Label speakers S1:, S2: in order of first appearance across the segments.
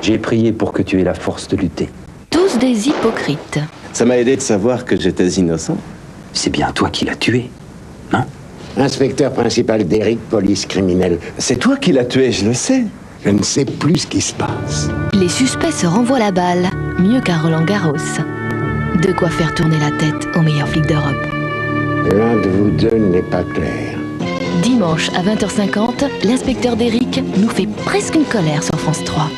S1: J'ai prié pour que tu aies la force de lutter.
S2: Tous des hypocrites.
S3: Ça m'a aidé de savoir que j'étais innocent.
S1: C'est bien toi qui l'as tué, non?
S4: Inspecteur principal d'Eric, police criminelle.
S3: C'est toi qui l'as tué, je le sais.
S4: Je ne sais plus ce qui se passe.
S2: Les suspects se renvoient la balle, mieux qu'à Roland Garros. De quoi faire tourner la tête aux meilleurs flics d'Europe.
S4: L'un de vous deux n'est pas clair.
S2: Dimanche à 20h50, l'inspecteur d'Eric nous fait presque une colère sur France 3.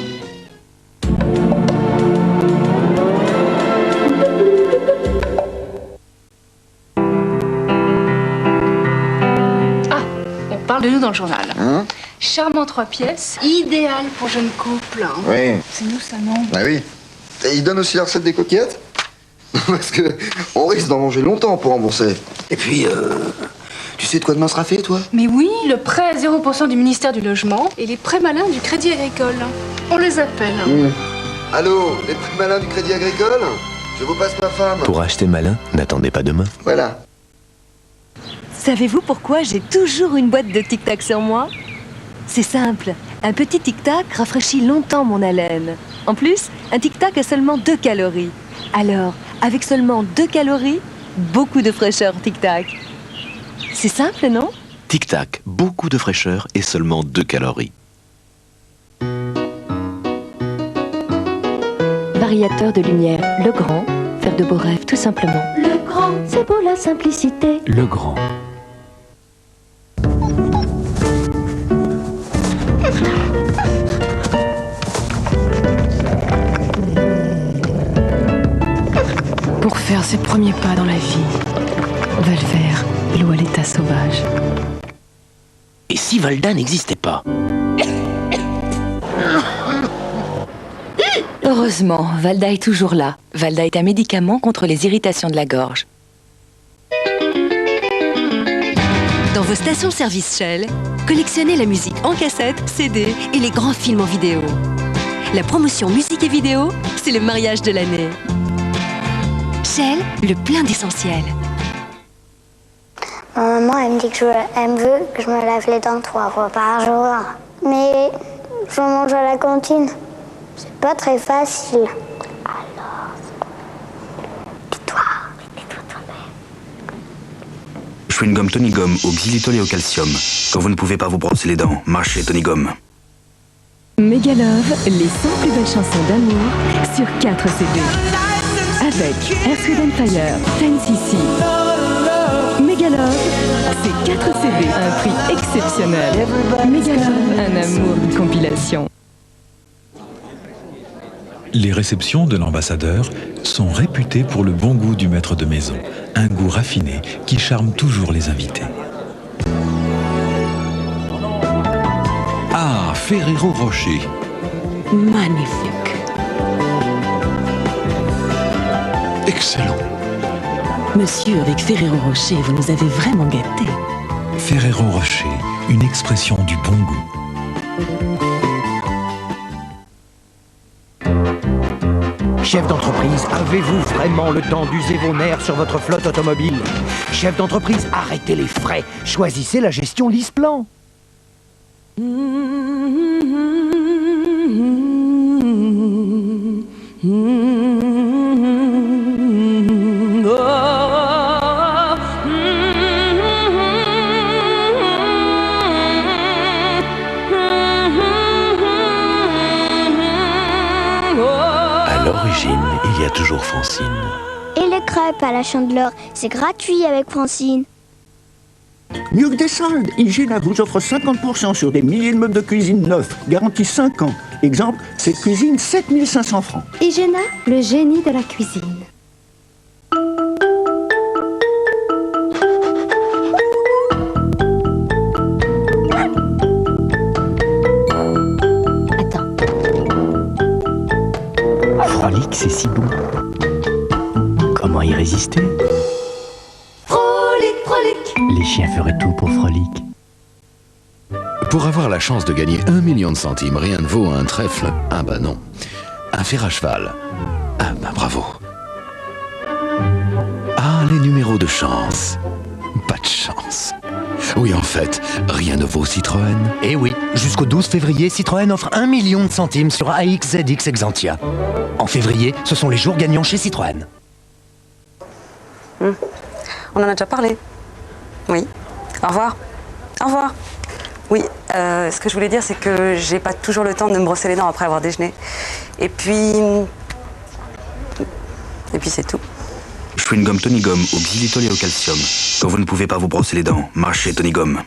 S5: Parle de nous dans le journal. Charmant 3 pièces, idéal pour jeune couple.
S6: Oui.
S5: C'est nous ça, non?
S6: Bah oui. Et il donne aussi la recette des coquillettes. Parce que on risque d'en manger longtemps pour rembourser. Et puis, tu sais de quoi demain sera fait, toi?
S5: Mais oui, le prêt à 0% du ministère du Logement et les prêts malins du Crédit Agricole. On les appelle.
S6: Allô, les prêts malins du Crédit Agricole? Je vous passe ma femme.
S7: Pour acheter malin, n'attendez pas demain.
S6: Voilà.
S8: Savez-vous pourquoi j'ai toujours une boîte de Tic Tac sur moi? C'est simple, un petit Tic Tac rafraîchit longtemps mon haleine. En plus, un Tic Tac a seulement 2 calories. Alors, avec seulement 2 calories, beaucoup de fraîcheur Tic Tac. C'est simple, non?
S7: Tic Tac, beaucoup de fraîcheur et seulement 2 calories.
S2: Variateur de lumière, Le Grand, faire de beaux rêves tout simplement. Le Grand, c'est beau la simplicité.
S1: Le Grand.
S2: Pour faire ses premiers pas dans la vie, Valvert loue à l'état sauvage.
S7: Et si Valda n'existait pas?
S8: Heureusement, Valda est toujours là. Valda est un médicament contre les irritations de la gorge. Dans vos stations-service Shell, collectionnez la musique en cassette, CD et les grands films en vidéo. La promotion musique et vidéo, c'est le mariage de l'année. Shell, le plein d'essentiel.
S9: Ma maman, elle me dit que elle veut que je me lave les dents 3 fois par jour. Mais je mange à la cantine. C'est pas très facile. Alors, dis-toi toi-même.
S10: Chewing-gum Tony Gomme au xylitol et au calcium. Quand vous ne pouvez pas vous brosser les dents, marchez Tony Gomme.
S11: Megalove, les 100 plus belles chansons d'amour sur 4 CD. Avec Earth, Wind & Fire, 10cc. Megalove, c'est 4 CD, un prix exceptionnel. Megalove, un amour, une compilation.
S12: Les réceptions de l'ambassadeur sont réputées pour le bon goût du maître de maison, un goût raffiné qui charme toujours les invités. Ah, Ferrero Rocher.
S11: Magnifique.
S12: Excellent.
S11: Monsieur, avec Ferrero Rocher, vous nous avez vraiment gâtés.
S12: Ferrero Rocher, une expression du bon goût.
S13: Chef d'entreprise, avez-vous vraiment le temps d'user vos nerfs sur votre flotte automobile? Chef d'entreprise, arrêtez les frais. Choisissez la gestion LeasePlan.
S7: À l'origine, il y a toujours Francine.
S9: Et les crêpes à la Chandeleur, c'est gratuit avec Francine.
S14: Mieux que des soldes, Igena vous offre 50% sur des milliers de meubles de cuisine neufs, garantis 5 ans. Exemple, cette cuisine, 7500 francs.
S9: Igena, le génie de la cuisine.
S7: Frolic, c'est si bon. Comment y résister?
S11: Frolic, frolic.
S7: Les chiens feraient tout pour Frolic.
S15: Pour avoir la chance de gagner 1 million de centimes, rien ne vaut un trèfle. Ah bah non. Un fer à cheval. Ah bah bravo. Ah, les numéros de chance. Pas de chance. Oui, en fait, rien ne vaut Citroën.
S13: Eh oui. Jusqu'au 12 février, Citroën offre 1 million de centimes sur AX ZX Exentia. En février, ce sont les jours gagnants chez Citroën.
S16: On en a déjà parlé. Oui. Au revoir. Au revoir. Oui, ce que je voulais dire, c'est que j'ai pas toujours le temps de me brosser les dents après avoir déjeuné. Et puis c'est tout.
S10: Chewing-gum Tony Gomme au xylitol et au calcium. Quand vous ne pouvez pas vous brosser les dents, marchez Tony Gomme.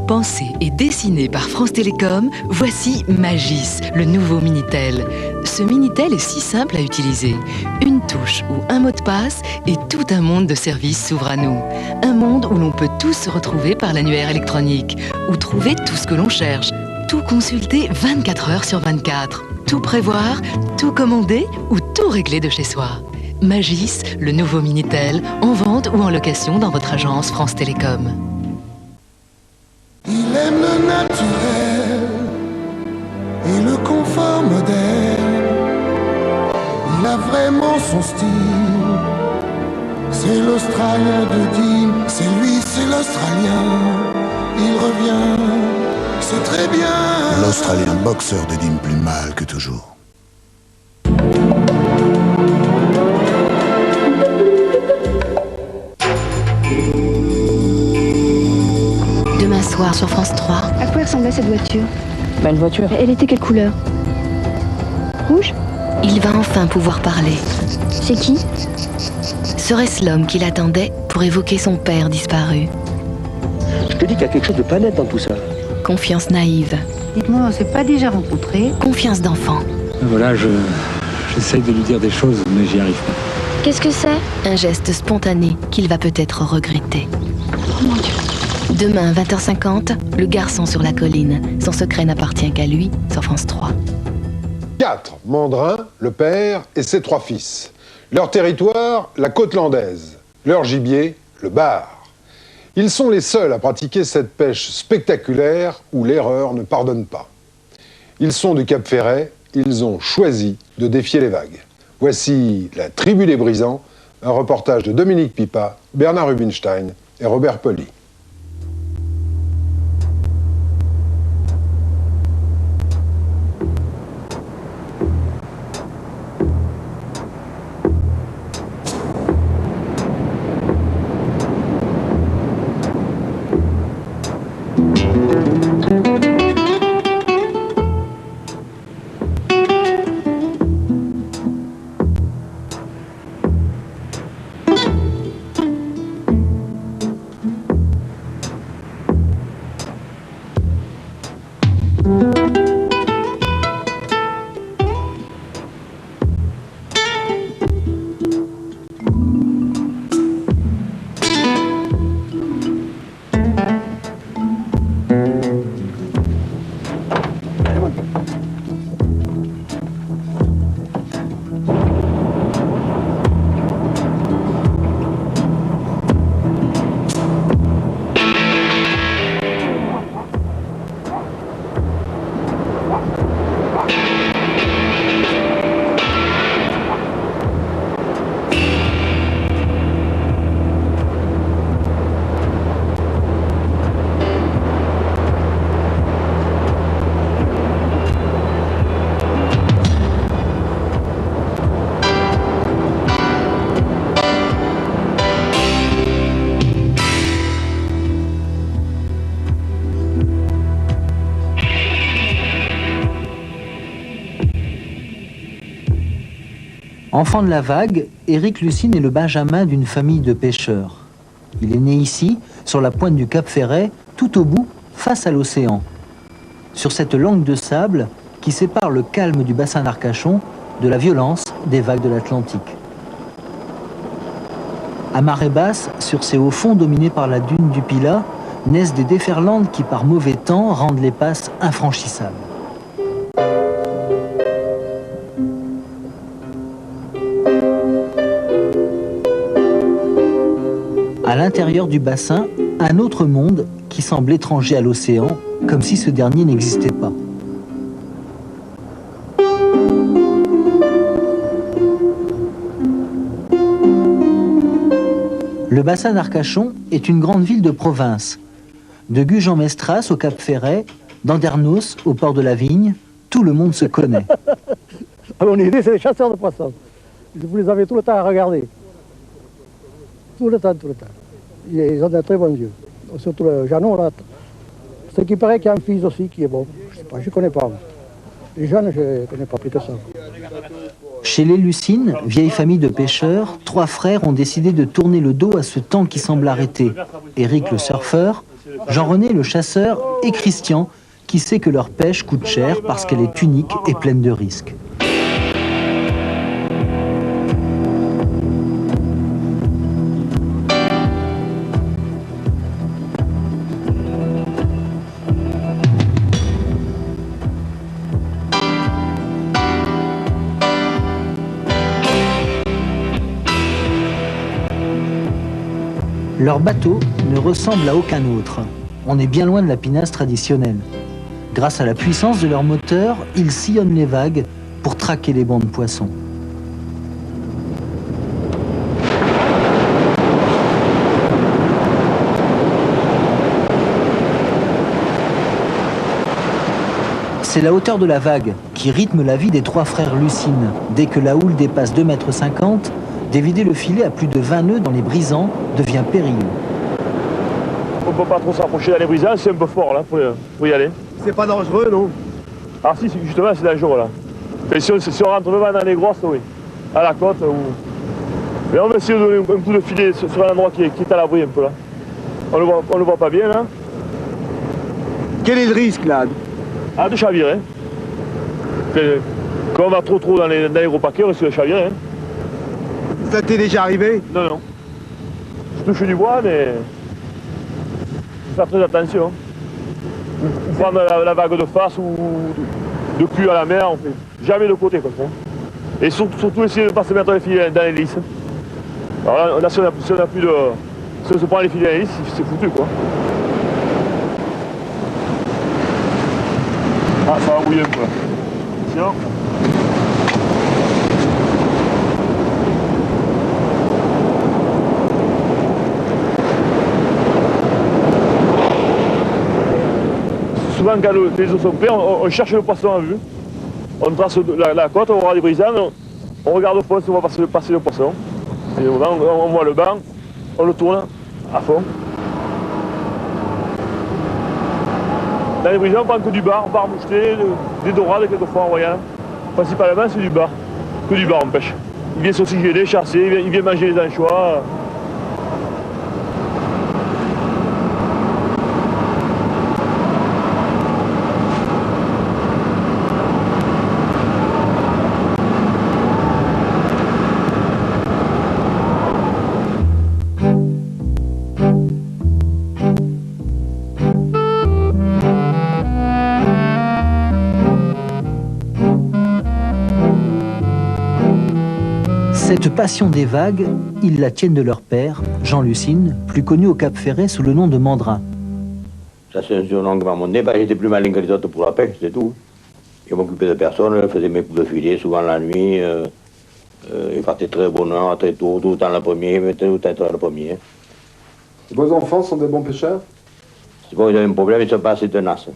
S11: Pensé et dessiné par France Télécom, voici Magis, le nouveau Minitel. Ce Minitel est si simple à utiliser. Une touche ou un mot de passe et tout un monde de services s'ouvre à nous. Un monde où l'on peut tous se retrouver par l'annuaire électronique, où trouver tout ce que l'on cherche, tout consulter 24 heures sur 24, tout prévoir, tout commander ou tout régler de chez soi. Magis, le nouveau Minitel, en vente ou en location dans votre agence France Télécom.
S17: Il aime le naturel et le confort moderne. Il a vraiment son style. C'est l'Australien de Dean, c'est lui, c'est l'Australien. Il revient, c'est très bien.
S18: L'Australien boxeur de Dean plus mal que toujours.
S2: Demain soir sur France 3.
S5: À quoi ressemblait cette voiture?
S19: Une voiture.
S5: Elle était quelle couleur? Rouge?
S2: Il va enfin pouvoir parler.
S5: C'est qui?
S2: Serait-ce l'homme qu'il attendait pour évoquer son père disparu?
S19: Je te dis qu'il y a quelque chose de pas net dans tout ça.
S2: Confiance naïve.
S20: Dites-moi, on s'est pas déjà rencontrés?
S2: Confiance d'enfant.
S21: Voilà, j'essaye de lui dire des choses, mais j'y arrive pas.
S2: Qu'est-ce que c'est? Un geste spontané qu'il va peut-être regretter.
S5: Oh mon Dieu.
S2: Demain, 20h50, le garçon sur la colline. Son secret n'appartient qu'à lui, sur France 3.
S22: 4. Mandrin, le père et ses 3 fils. Leur territoire, la côte landaise. Leur gibier, le bar. Ils sont les seuls à pratiquer cette pêche spectaculaire où l'erreur ne pardonne pas. Ils sont du Cap Ferret, ils ont choisi de défier les vagues. Voici La Tribu des Brisants, un reportage de Dominique Pipa, Bernard Rubinstein et Robert Poli.
S23: Enfant de la vague, Éric Lucine est le benjamin d'une famille de pêcheurs. Il est né ici, sur la pointe du Cap Ferret, tout au bout, face à l'océan. Sur cette langue de sable qui sépare le calme du bassin d'Arcachon de la violence des vagues de l'Atlantique. À marée basse, sur ces hauts fonds dominés par la dune du Pilat, naissent des déferlantes qui, par mauvais temps, rendent les passes infranchissables. À l'intérieur du bassin, un autre monde qui semble étranger à l'océan, comme si ce dernier n'existait pas. Le bassin d'Arcachon est une grande ville de province. De Gujan-Mestras au Cap Ferret, d'Andernos au port de la Vigne, tout le monde se connaît.
S3: À mon idée, c'est les chasseurs de poissons. Vous les avez tout le temps à regarder. Tout le temps, tout le temps. Ils ont de très bons yeux. Surtout le Jeannot, là. Ce qui paraît qu'il y a un fils aussi qui est bon. Je sais pas, je ne connais pas. Les jeunes, je ne connais pas plus que ça.
S23: Chez les Lucines, vieille famille de pêcheurs, 3 frères ont décidé de tourner le dos à ce temps qui semble arrêter. Éric le surfeur, Jean-René le chasseur et Christian, qui sait que leur pêche coûte cher parce qu'elle est unique et pleine de risques. Leur bateau ne ressemble à aucun autre. On est bien loin de la pinasse traditionnelle. Grâce à la puissance de leur moteur, ils sillonnent les vagues pour traquer les bancs de poissons. C'est la hauteur de la vague qui rythme la vie des 3 frères Lucines. Dès que la houle dépasse 2,50 m, dévider le filet à plus de 20 nœuds dans les brisants devient périlleux.
S4: On ne peut pas trop s'approcher dans les brisants, c'est un peu fort là pour y aller. C'est pas dangereux, non? Ah si, justement c'est dangereux là. Et si on rentre vraiment dans les grosses, oui. À la côte, mais on va essayer de donner un coup de filet sur un endroit qui est à l'abri un peu là. On le voit pas bien là.
S3: Quel est le risque là?
S4: Ah, de chavirer. Quand on va trop dans les gros paquets, on risque de chavirer. Hein.
S3: Ça t'est déjà arrivé?
S4: Non, non. Je touche du bois, mais faut faire très attention. Ou prendre la vague de face ou de cul à la mer, on fait jamais de côté comme ça. Et surtout essayer de ne pas se mettre les filets dans les lisses. Alors là, si on a plus de... Si on se prend les filets dans les lisses, c'est foutu quoi. Ah, ça va bouiller un peu là. Sinon... Souvent, quand les eaux sont prêtes, on cherche le poisson à vue. On trace la côte, on voit des brisants, on regarde au fond si on va passer le poisson. Et on voit le banc, on le tourne à fond. Dans les brisants, on prend que du bar moucheté, des dorades quelquefois en royal. Principalement, c'est du bar. Que du bar, on pêche. Il vient s'oxygéner, chasser, il vient manger les anchois.
S23: Cette passion des vagues, ils la tiennent de leur père, Jean Lucine, plus connu au Cap Ferret sous le nom de Mandrin.
S6: Ça c'est un surnom qui m'a monté, j'étais plus malin que les autres pour la pêche, c'est tout. Je m'occupais de personne, je faisais mes coups de filet, souvent la nuit. Je partais très bonne heure, très tôt, tout le temps le premier, tout le temps le premier.
S22: Vos enfants sont des bons pêcheurs?
S6: C'est bon, ils avaient un problème, ils sont pas assez tenaces.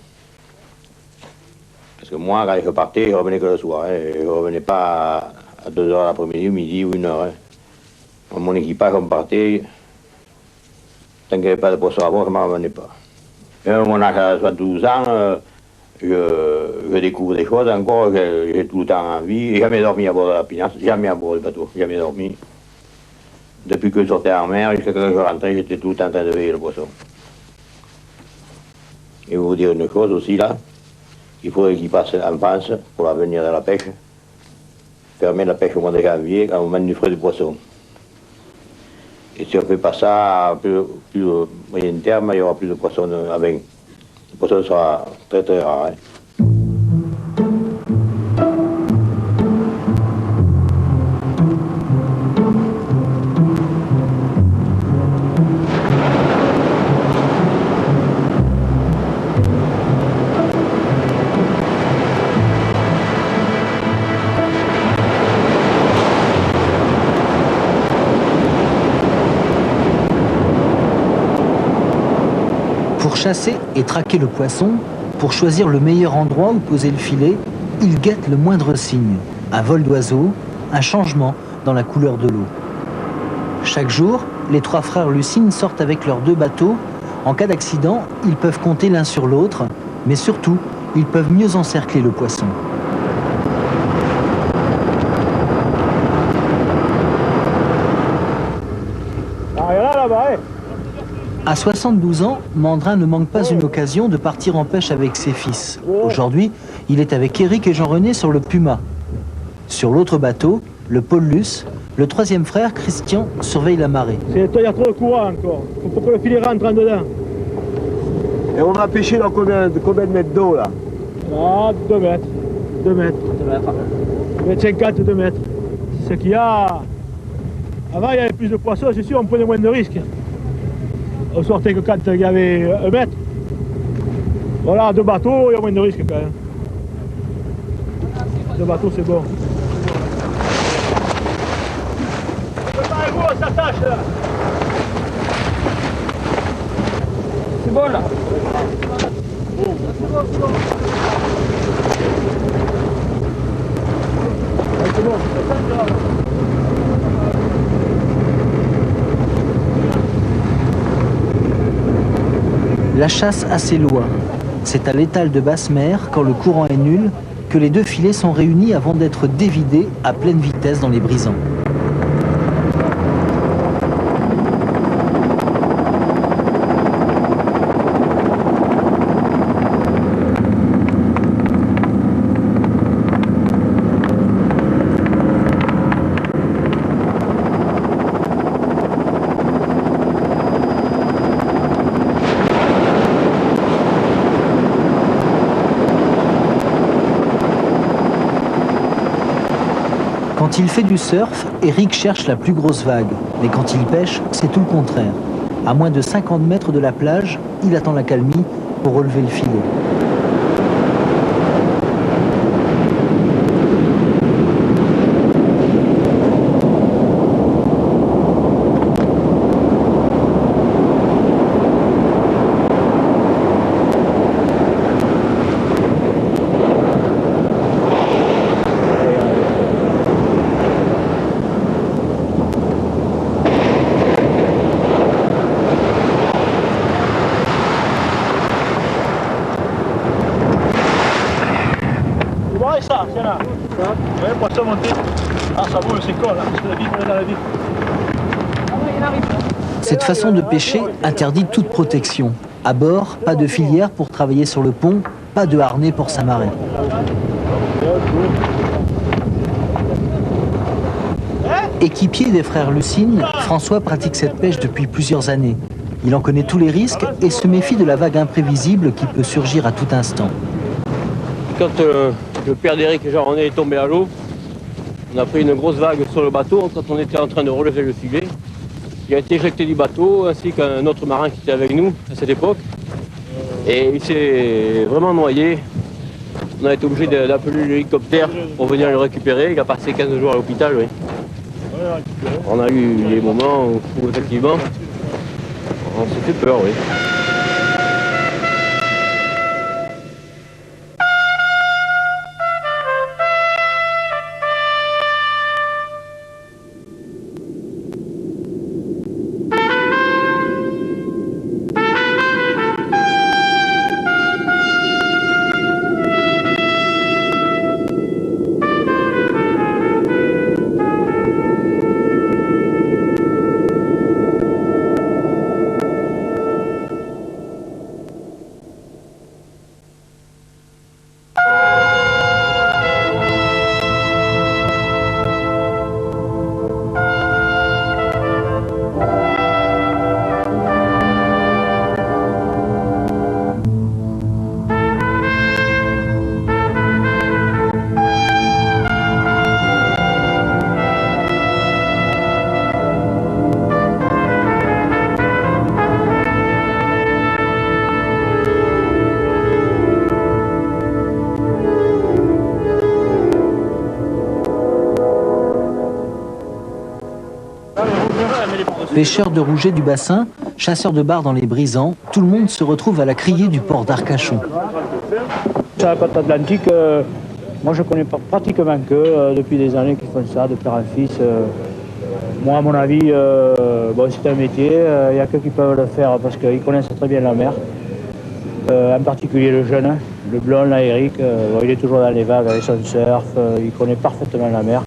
S6: Parce que moi, quand je partais, je revenais que le soir. Hein. Je ne revenais pas à 2 h l'après-midi, midi ou 1 h. Hein. Mon équipage, on partait. Tant qu'il n'y avait pas de poisson à bord, je ne m'en revenais pas. Même mon âge à 72 ans, je découvre des choses encore, j'ai tout le temps envie. J'ai jamais dormi à bord de la pinasse, jamais à bord du bateau, jamais dormi. Depuis que je sortais en mer, jusqu'à quand je rentrais, j'étais tout le temps en train de veiller le poisson. Et je vais vous dire une chose aussi là, il faudrait qu'il passe en France pour l'avenir de la pêche. Fermer la pêche au mois de janvier, quand on mène du frais du poisson. Et si on ne fait pas ça à plus moyen terme, il y aura plus de poissons à vin. Le poisson sera très très rare. Hein.
S23: chasser et traquer le poisson, pour choisir le meilleur endroit où poser le filet, ils guettent le moindre signe. Un vol d'oiseau, un changement dans la couleur de l'eau. Chaque jour, les trois frères Lucine sortent avec leurs 2 bateaux. En cas d'accident, ils peuvent compter l'un sur l'autre, mais surtout, ils peuvent mieux encercler le poisson. À 72 ans, Mandrin ne manque pas une occasion de partir en pêche avec ses fils. Aujourd'hui, il est avec Éric et Jean-René sur le Puma. Sur l'autre bateau, le Paulus, le 3e frère, Christian, surveille la marée.
S4: Il y a trop de courant encore. Il faut que le filet rentre en dedans.
S1: Et on va pêcher dans combien de mètres d'eau là?
S4: Ah, 2 mètres. 2 mètres. 2 mètres 50, 2 mètres. C'est ce qu'il y a. Avant, il y avait plus de poissons, c'est sûr, on prenait moins de risques. On sortait que quand il y avait 1 mètre. Voilà, 2 bateaux, il y a moins de risques quand même. 2 bateaux, c'est bon. Préparez-vous, on s'attache là. C'est bon là. C'est bon. C'est bon.
S23: La chasse a ses lois. C'est à l'étale de basse mer, quand le courant est nul, que les 2 filets sont réunis avant d'être dévidés à pleine vitesse dans les brisants. Quand il fait du surf, Éric cherche la plus grosse vague. Mais quand il pêche, c'est tout le contraire. À moins de 50 mètres de la plage, il attend l'accalmie pour relever le filet.
S4: Ça, tiens là. Ouais, poisson monté. Ah, ça vaut, c'est cool, là, parce que la vie, on est dans la vie.
S23: Cette façon de pêcher interdit toute protection. À bord, pas de filière pour travailler sur le pont, pas de harnais pour s'amarrer. Équipier des frères Lucine, François pratique cette pêche depuis plusieurs années. Il en connaît tous les risques et se méfie de la vague imprévisible qui peut surgir à tout instant.
S1: Quand le père d'Éric et Jean-René est tombé à l'eau, on a pris une grosse vague sur le bateau quand on était en train de relever le filet. Il a été éjecté du bateau, ainsi qu'un autre marin qui était avec nous à cette époque. Et il s'est vraiment noyé. On a été obligé d'appeler l'hélicoptère pour venir le récupérer. Il a passé 15 jours à l'hôpital, oui. On a eu des moments où effectivement, on s'est fait peur, oui. Pêcheurs de rouget du bassin,
S23: chasseur de bar dans les Brisants, tout le monde se retrouve à la criée du port d'Arcachon.
S3: Sur la côte atlantique, moi je connais pratiquement que depuis des années qu'ils font ça, de père en fils. Moi, à mon avis, bon, c'est un métier, il n'y a que qui peuvent le faire parce qu'ils connaissent très bien la mer. En particulier le jeune, le blond, là, Eric, bon, il est toujours dans les vagues avec son surf, il connaît parfaitement la mer.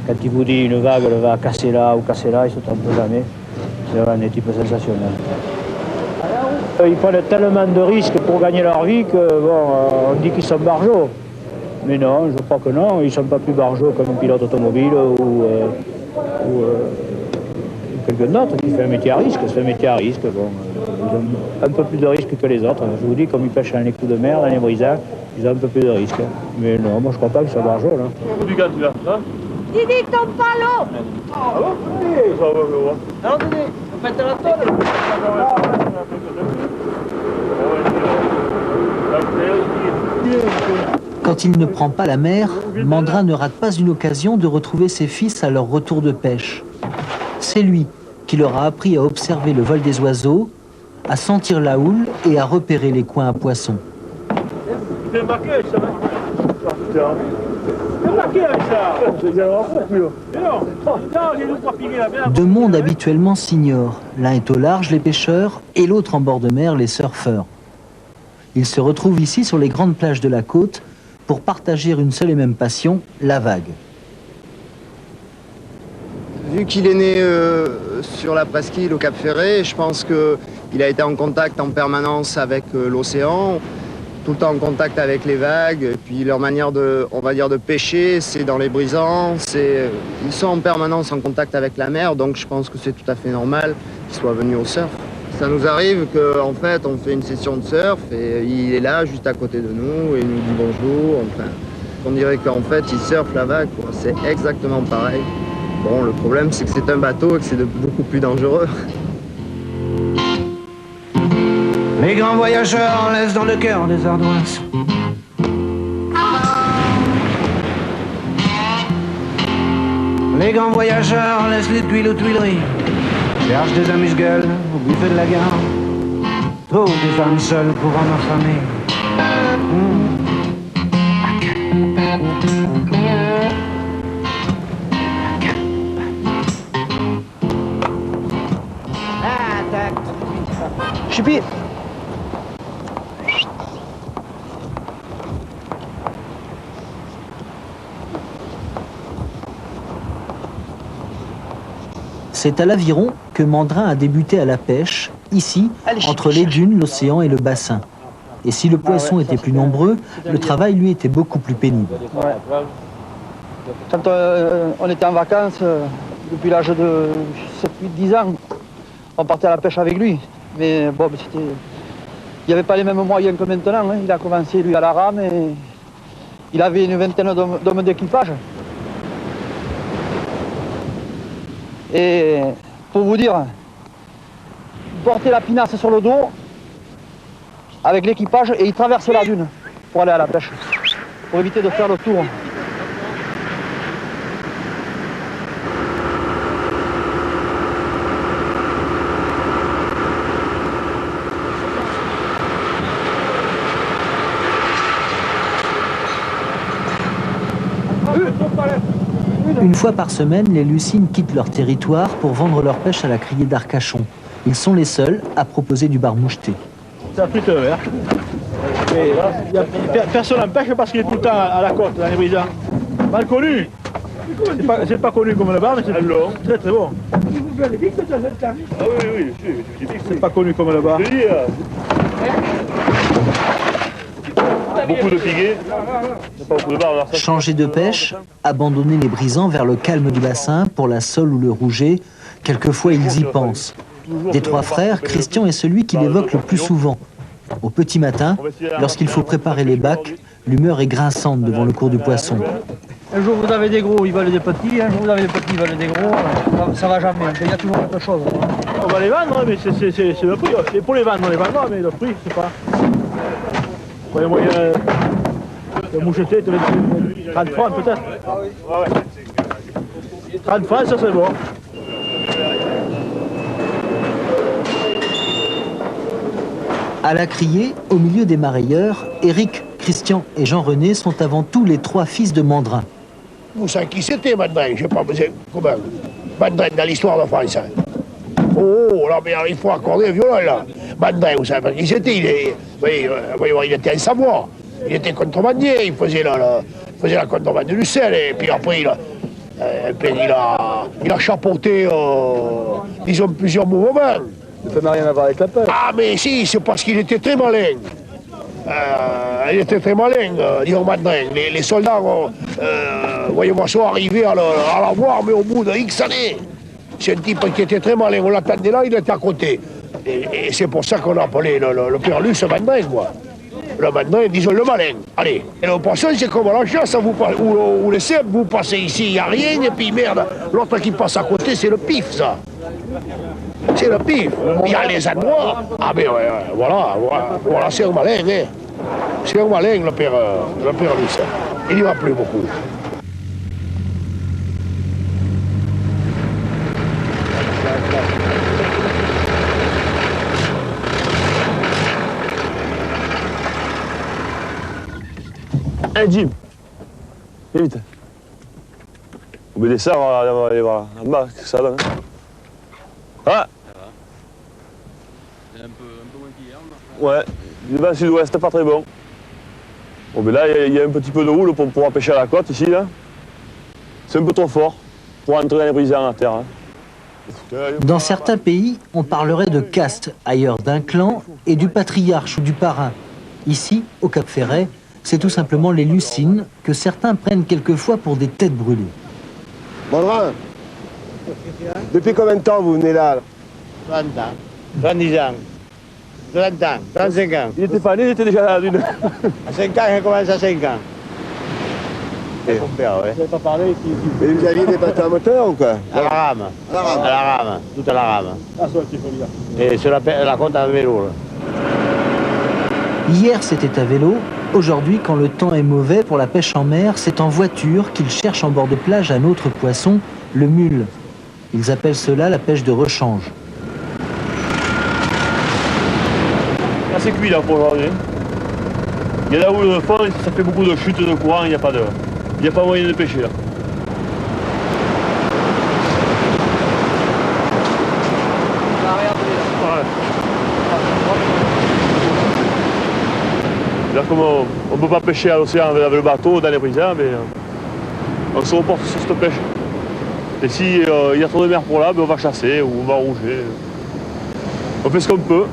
S3: Quand il vous dit une vague, elle va casser là ou casser là, il ne se trompe jamais. C'est vraiment des types sensationnels. Ils prennent tellement de risques pour gagner leur vie que, bon, on dit qu'ils sont barjots. Mais non, je crois que non, ils ne sont pas plus barjots comme un pilote automobile ou quelqu'un d'autre qui fait un métier à risque. C'est un métier à risque. Bon, ils ont un peu plus de risques que les autres. Je vous dis, comme ils pêchent dans les coups de mer, dans les brisants, ils ont un peu plus de risques. Mais non, moi je crois pas qu'ils soient barjots. Là.
S4: Du gars, tu l'as, hein?
S8: Didi, tombe pas l'eau!
S4: Ah bon? Oui, ça va, je vois.
S8: Alors Didi, on pète la tonne!
S23: Quand il ne prend pas la mer, Mandrin ne rate pas une occasion de retrouver ses fils à leur retour de pêche. C'est lui qui leur a appris à observer le vol des oiseaux, à sentir la houle et à repérer les coins à poissons.
S4: Tu fais marquer avec ça, marqué avec ça.
S23: Deux mondes habituellement s'ignorent. L'un est au large, les pêcheurs, et l'autre en bord de mer, les surfeurs. Ils se retrouvent ici sur les grandes plages de la côte pour partager une seule et même passion, la vague.
S12: Vu qu'il est né sur la presqu'île au Cap Ferret, je pense qu'il a été en contact en permanence avec l'océan, tout le temps en contact avec les vagues, et puis leur manière on va dire, de pêcher, c'est dans les brisants, ils sont en permanence en contact avec la mer, donc je pense que c'est tout à fait normal qu'ils soient venus au surf. Ça nous arrive qu'en fait, on fait une session de surf et il est là, juste à côté de nous, et il nous dit bonjour, enfin, on dirait qu'en fait, il surfe la vague, quoi. C'est exactement pareil. Bon, le problème, c'est que c'est un bateau et que c'est beaucoup plus dangereux.
S13: Les grands voyageurs laissent dans le cœur des ardoises. Les grands voyageurs laissent les tuiles aux Tuileries. Cherchent des amuse-gueules au buffet de la gare. Trop des femmes seules pour en affamer.
S3: Chipi.
S23: C'est à l'Aviron que Mandrin a débuté à la pêche, ici, entre les dunes, l'océan et le bassin. Et si le poisson était plus nombreux, le travail lui était beaucoup plus pénible.
S3: Ouais. Quand on était en vacances, depuis l'âge de 7-8-10 ans, on partait à la pêche avec lui. Mais bon, il n'y avait pas les mêmes moyens que maintenant. Hein. Il a commencé, lui, à la rame et il avait une vingtaine d'hommes d'équipage. Et pour vous dire, il portait la pinasse sur le dos avec l'équipage et il traversait la dune pour aller à la pêche, pour éviter de faire le tour.
S23: Une fois par semaine, les Lucines quittent leur territoire pour vendre leur pêche à la criée d'Arcachon. Ils sont les seuls à proposer du bar moucheté.
S3: C'est un plutôt vert. Personne n'en pêche parce qu'il est tout le temps à la côte, dans les brisants. Mal connu. C'est pas connu comme le bar, mais c'est très très bon.
S4: Ah oui,
S3: c'est pas connu comme le bar.
S4: Beaucoup de piguets.
S23: Changer de pêche, abandonner les brisants vers le calme du bassin pour la sole ou le rouget, quelquefois ils y pensent. Des trois frères, Christian est celui qui l'évoque le plus souvent. Au petit matin, lorsqu'il faut préparer les bacs, l'humeur est grinçante devant le cours du poisson.
S3: Un jour vous avez des gros, ils veulent des petits, un jour vous avez des petits, ils veulent des gros, ça va jamais, il y a toujours quelque chose. On va les vendre, mais c'est le prix, c'est pour les vendre, on les vend, mais le prix, c'est pas... Vous voyez, le moucheté, 30 francs peut-être. 30 francs, ça c'est bon.
S23: À la criée, au milieu des marailleurs, Éric, Christian et Jean-René sont avant tout les 3 fils de Mandrin.
S7: Vous savez qui c'était, Mandrin? Je sais pas, comment? Mandrin dans l'histoire de France. Oh, là, mais il faut accorder violent, là. Mandrin, vous savez pas qui c'était? Il était en Savoie. Il était contrebandier, il faisait la contrebande du sel, et puis après, il a chapeauté, disons, plusieurs mouvements.
S9: Ça n'a rien à voir avec la pêche.
S7: Ah, mais si, c'est parce qu'il était très malin. Il était très malin, disons Mandrin. Les soldats, voyez-moi ça, arrivaient à la voir, mais au bout de X années. C'est un type qui était très malin. On l'attendait là, il était à côté. Et c'est pour ça qu'on a appelé le père Luce Mandrin, quoi. Le Mandrin, disons le malin. Allez. Et le poisson, c'est comme la chasse, ou le cèpe, vous passez ici, il n'y a rien, et puis merde, l'autre qui passe à côté, c'est le pif, ça. C'est le pif. Il y a les endroits. Ah ben ouais, voilà, c'est un malin, hein. C'est un malin, le père Luce. Il n'y va plus beaucoup.
S4: Hey Jim, viens vite. On met des ça, on va aller voir en bas, ce que ça donne. Ah!
S1: C'est un peu moins qu'hier.
S4: Ouais, du vent sud-ouest, pas très bon. Bon, mais là, il y a un petit peu de houle pour pouvoir pêcher à la côte ici, là. C'est un peu trop fort pour entrer dans les brisants à terre. Hein.
S23: Dans certains pays, on parlerait de caste, ailleurs d'un clan, et du patriarche ou du parrain. Ici, au Cap-Ferret, c'est tout simplement les lucines que certains prennent quelquefois pour des têtes brûlées.
S7: Mandrin, depuis combien de temps vous venez là?
S14: 30 ans, 70 ans, 30 ans, 35 ans.
S4: Il était pas né, il était déjà là d'une.
S14: À 5 ans, il commence à 5 ans.
S7: Vous
S14: n'avez
S7: pas parlé Mais vous aviez des bateaux à moteur ou quoi?
S14: À la rame. À la rame, tout à la rame.
S7: Ah, ça, il faut dire.
S14: Et sur la côte à vélo. Là.
S23: Hier, c'était à vélo. Aujourd'hui, quand le temps est mauvais pour la pêche en mer, c'est en voiture qu'ils cherchent en bord de plage un autre poisson, le mule. Ils appellent cela la pêche de rechange.
S4: Là, c'est cuit là pour aujourd'hui. Il y a la houle de fond, ça fait beaucoup de chutes de courant, il n'y a pas moyen de pêcher là. Là, comme on ne peut pas pêcher à l'océan avec le bateau dans les brisants, mais on se reporte sur cette pêche. Et s'il y a trop de mer pour là, on va chasser ou on va rouger. On fait ce qu'on peut.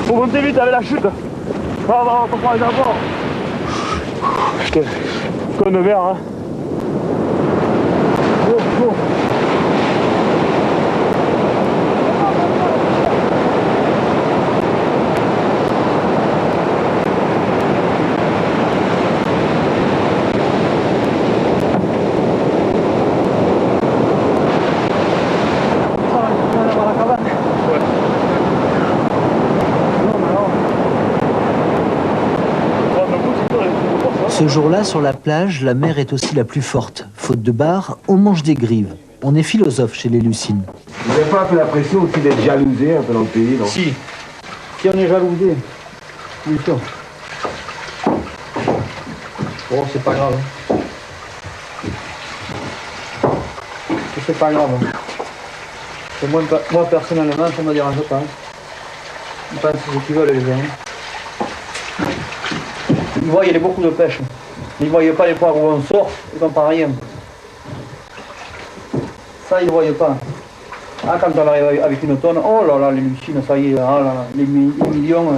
S4: Faut monter vite avec la chute. On va comprendre les abords. Putain, comme de mer, hein. Oh.
S23: Ce jour-là, sur la plage, la mer est aussi la plus forte. Faute de barre, on mange des grives. On est philosophe chez les Lucines.
S24: Vous n'avez pas un peu l'impression aussi d'être jalousé un peu dans le pays, non?
S3: Si on est jalousé, oui, ça. Bon, c'est pas grave. C'est pas grave. Moi, personnellement, ça me dérange pas. Ils pensent ce qu'ils veulent, les gens. Ils voient, il y a beaucoup de pêche. Ils ne voyaient pas les poires où on sort, ils n'ont pas rien. Ça, ils ne voyaient pas. Ah, quand on arrive avec une tonne, oh là là, les lucines, ça y est, ah là là, les millions,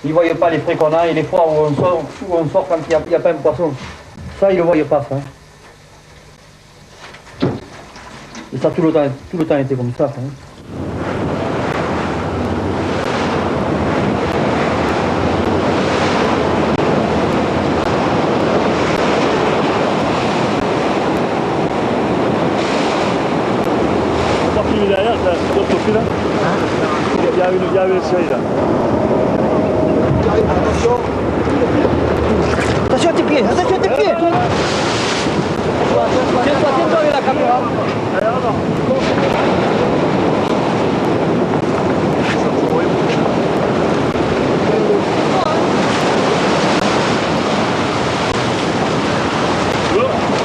S3: ils ne voient pas les frais qu'on a et les fois où on sort quand il n'y a pas un poisson. Ça, ils ne le voient pas, ça. Et ça, tout le temps était comme ça. Hein.
S4: Derrière, l'autre côté là, il y a une série là.
S3: Attention à tes pieds, attention à tes pieds. Tiens-toi avec la caméra.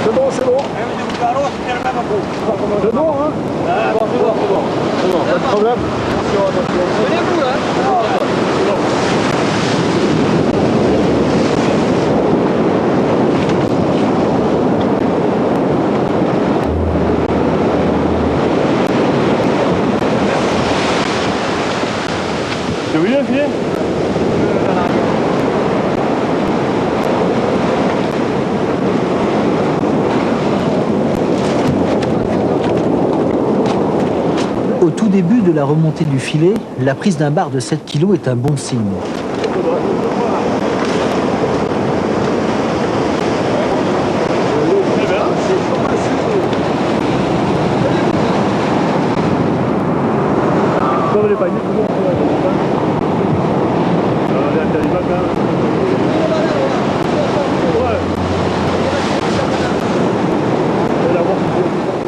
S7: C'est bon, c'est bon. C'est bon, hein? C'est bon, pas de problème.
S3: Venez-vous là.
S4: Tu veux bien filer?
S23: Au tout début de la remontée du filet, la prise d'un bar de 7 kg est un bon signe.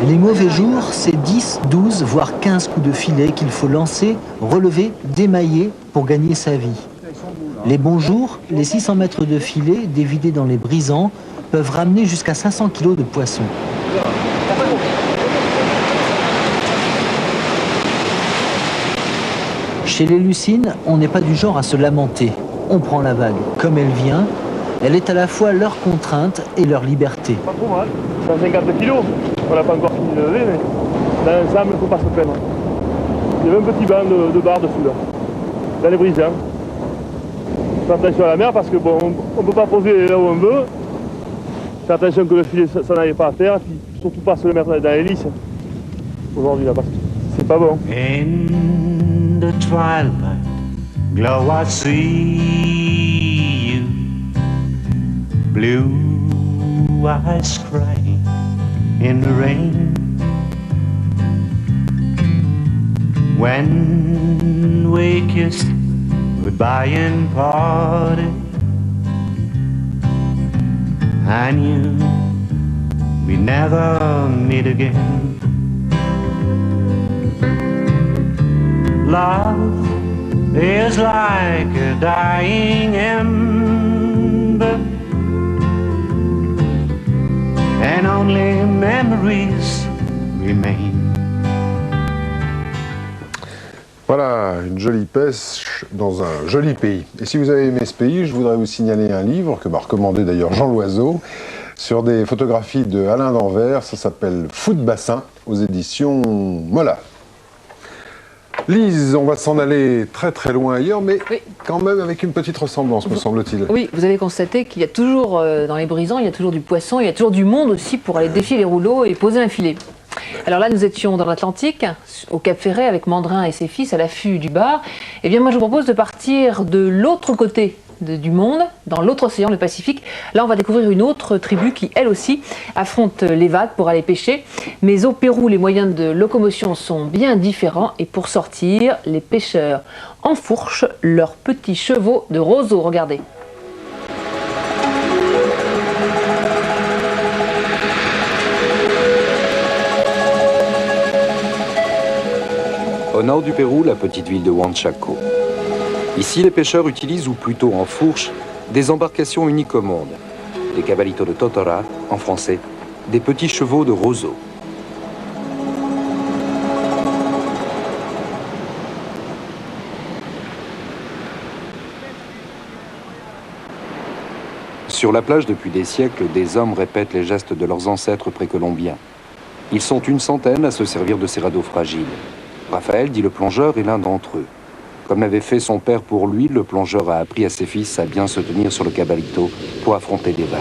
S23: Les mauvais jours, c'est 10, 12, voire 15 coups de filet qu'il faut lancer, relever, démailler pour gagner sa vie. Les bons jours, les 600 mètres de filet dévidés dans les brisants peuvent ramener jusqu'à 500 kg de poissons. Chez les lucines, on n'est pas du genre à se lamenter. On prend la vague comme elle vient. Elle est à la fois leur contrainte et leur liberté.
S4: Pas trop mal, 150 kilos. On n'a pas encore fini de lever, mais dans l'ensemble, il ne faut pas se plaindre. Il y avait un petit banc de barre dessus là, dans les brisants. Fais attention à la mer parce que bon, on ne peut pas poser là où on veut. Fais attention que le filet ça n'arrive pas à terre, et puis surtout pas se le mettre dans l'hélice. Aujourd'hui là, parce que c'est pas bon.
S13: In the twilight glow I see you, blue eyes crying in the rain. When we kissed goodbye and parted, I knew we'd never meet again. Love is like a dying ember, and only memories remain.
S22: Voilà, une jolie pêche dans un joli pays. Et si vous avez aimé ce pays, je voudrais vous signaler un livre que m'a recommandé d'ailleurs Jean Loiseau, sur des photographies de Alain d'Anvers. Ça s'appelle Foot Bassin, aux éditions Mola. Lise, on va s'en aller très très loin ailleurs, mais oui, quand même avec une petite ressemblance, me semble-t-il.
S9: Oui, vous avez constaté qu'il y a toujours, dans les brisants, il y a toujours du poisson, il y a toujours du monde aussi pour aller défier les rouleaux et poser un filet. Alors là, nous étions dans l'Atlantique, au Cap Ferret, avec Mandrin et ses fils, à l'affût du bar. Eh bien, moi, je vous propose de partir de l'autre côté du monde, dans l'autre océan, le Pacifique. Là, on va découvrir une autre tribu qui, elle aussi, affronte les vagues pour aller pêcher. Mais au Pérou, les moyens de locomotion sont bien différents. Et pour sortir, les pêcheurs enfourchent leurs petits chevaux de roseau. Regardez.
S10: Au nord du Pérou, la petite ville de Huanchaco. Ici, les pêcheurs utilisent, ou plutôt en fourche, des embarcations uniques au monde. Des cabalitos de Totora, en français, des petits chevaux de roseau. Sur la plage, depuis des siècles, des hommes répètent les gestes de leurs ancêtres précolombiens. Ils sont une centaine à se servir de ces radeaux fragiles. Raphaël, dit le plongeur, est l'un d'entre eux. Comme l'avait fait son père pour lui, le plongeur a appris à ses fils à bien se tenir sur le cabalito pour affronter des vagues.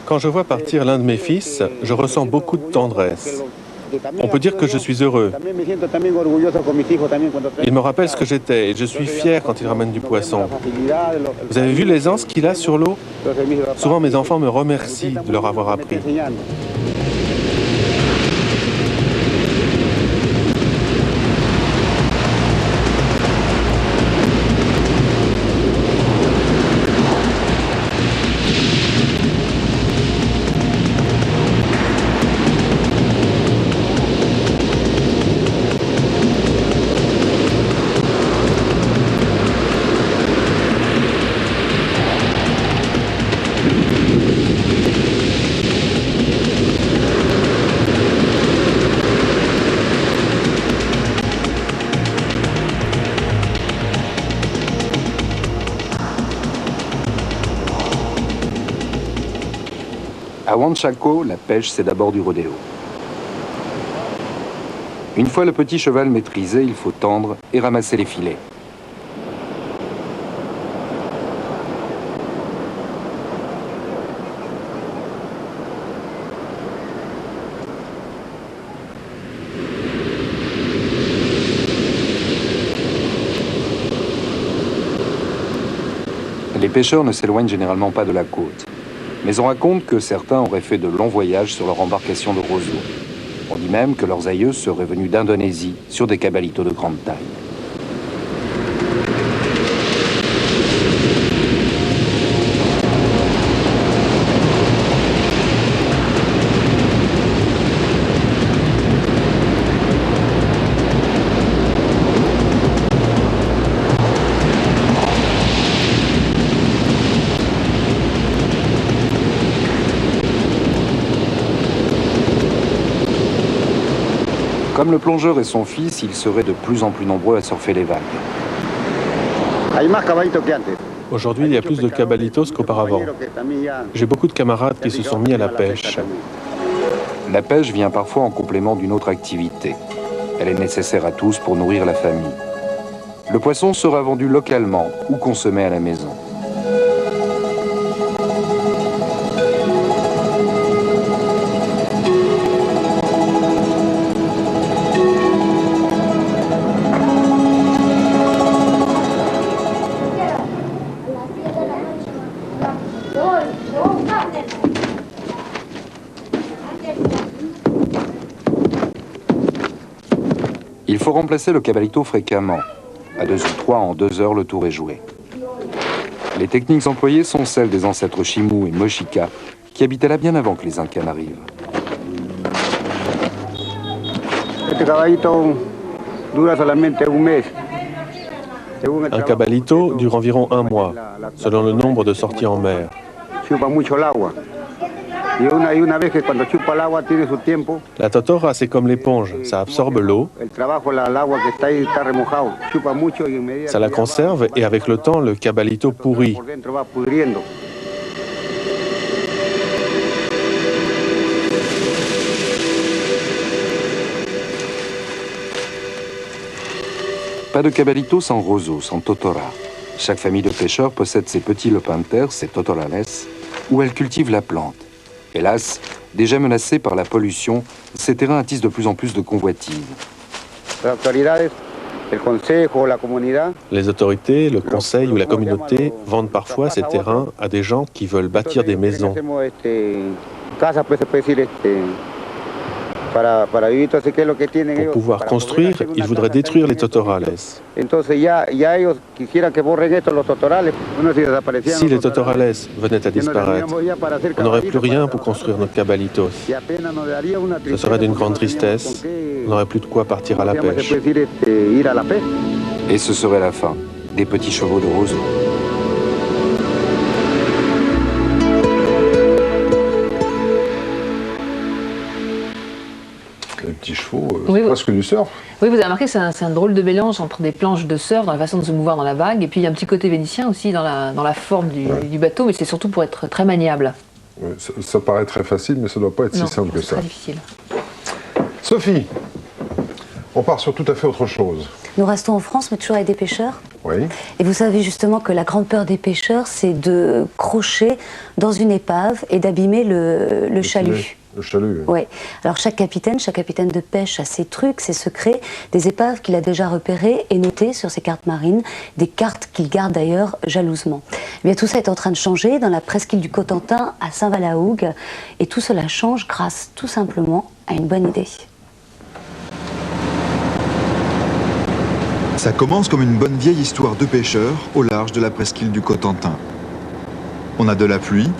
S11: Quand je vois partir l'un de mes fils, je ressens beaucoup de tendresse. On peut dire que je suis heureux. Il me rappelle ce que j'étais et je suis fier quand il ramène du poisson. Vous avez vu l'aisance qu'il a sur l'eau? Souvent mes enfants me remercient de leur avoir appris.
S10: À Huanchaco, la pêche, c'est d'abord du rodéo. Une fois le petit cheval maîtrisé, il faut tendre et ramasser les filets. Les pêcheurs ne s'éloignent généralement pas de la côte. Mais on raconte que certains auraient fait de longs voyages sur leur embarcation de roseaux. On dit même que leurs aïeux seraient venus d'Indonésie sur des cabalitos de grande taille. Comme le plongeur et son fils, ils seraient de plus en plus nombreux à surfer les vagues.
S11: Aujourd'hui, il y a plus de cabalitos qu'auparavant. J'ai beaucoup de camarades qui se sont mis à la pêche.
S10: La pêche vient parfois en complément d'une autre activité. Elle est nécessaire à tous pour nourrir la famille. Le poisson sera vendu localement ou consommé à la maison. Il faut remplacer le cabalito fréquemment. À 2 ou 3, en 2 heures, le tour est joué. Les techniques employées sont celles des ancêtres Chimú et Mochica, qui habitaient là bien avant que les Incas n'arrivent.
S11: Un cabalito dure environ 1 mois, selon le nombre de sorties en mer. La totora, c'est comme l'éponge, ça absorbe l'eau, ça la conserve et avec le temps, le cabalito pourrit.
S10: Pas de cabalito sans roseau, sans totora. Chaque famille de pêcheurs possède ses petits lopins de terre, ses totorales, où elle cultive la plante. Hélas, déjà menacés par la pollution, ces terrains attisent de plus en plus de convoitises.
S11: Les autorités, le conseil ou la communauté vendent parfois ces terrains à des gens qui veulent bâtir des maisons. Pour pouvoir construire, ils voudraient détruire les totorales. Si les totorales venaient à disparaître, on n'aurait plus rien pour construire nos cabalitos. Ce serait d'une grande tristesse, on n'aurait plus de quoi partir à la pêche.
S10: Et ce serait la fin des petits chevaux de roseau.
S22: Les petits chevaux, c'est presque du surf.
S9: Oui, vous avez remarqué, c'est un drôle de mélange entre des planches de surf, dans la façon de se mouvoir dans la vague, et puis il y a un petit côté vénitien aussi dans la forme du bateau, mais c'est surtout pour être très maniable.
S22: Ça paraît très facile, mais ça ne doit pas être si simple que ça.
S9: C'est très difficile.
S22: Sophie, on part sur tout à fait autre chose.
S15: Nous restons en France, mais toujours avec des pêcheurs.
S22: Oui.
S15: Et vous savez justement que la grande peur des pêcheurs, c'est de crocher dans une épave et d'abîmer le chalut.
S22: Le chalut.
S15: Oui. Alors chaque capitaine de pêche a ses trucs, ses secrets, des épaves qu'il a déjà repérées et notées sur ses cartes marines, des cartes qu'il garde d'ailleurs jalousement. Eh bien, tout ça est en train de changer dans la presqu'île du Cotentin à Saint-Val-la-Hougue, et tout cela change grâce tout simplement à une bonne idée.
S16: Ça commence comme une bonne vieille histoire de pêcheurs au large de la presqu'île du Cotentin. On a de la pluie,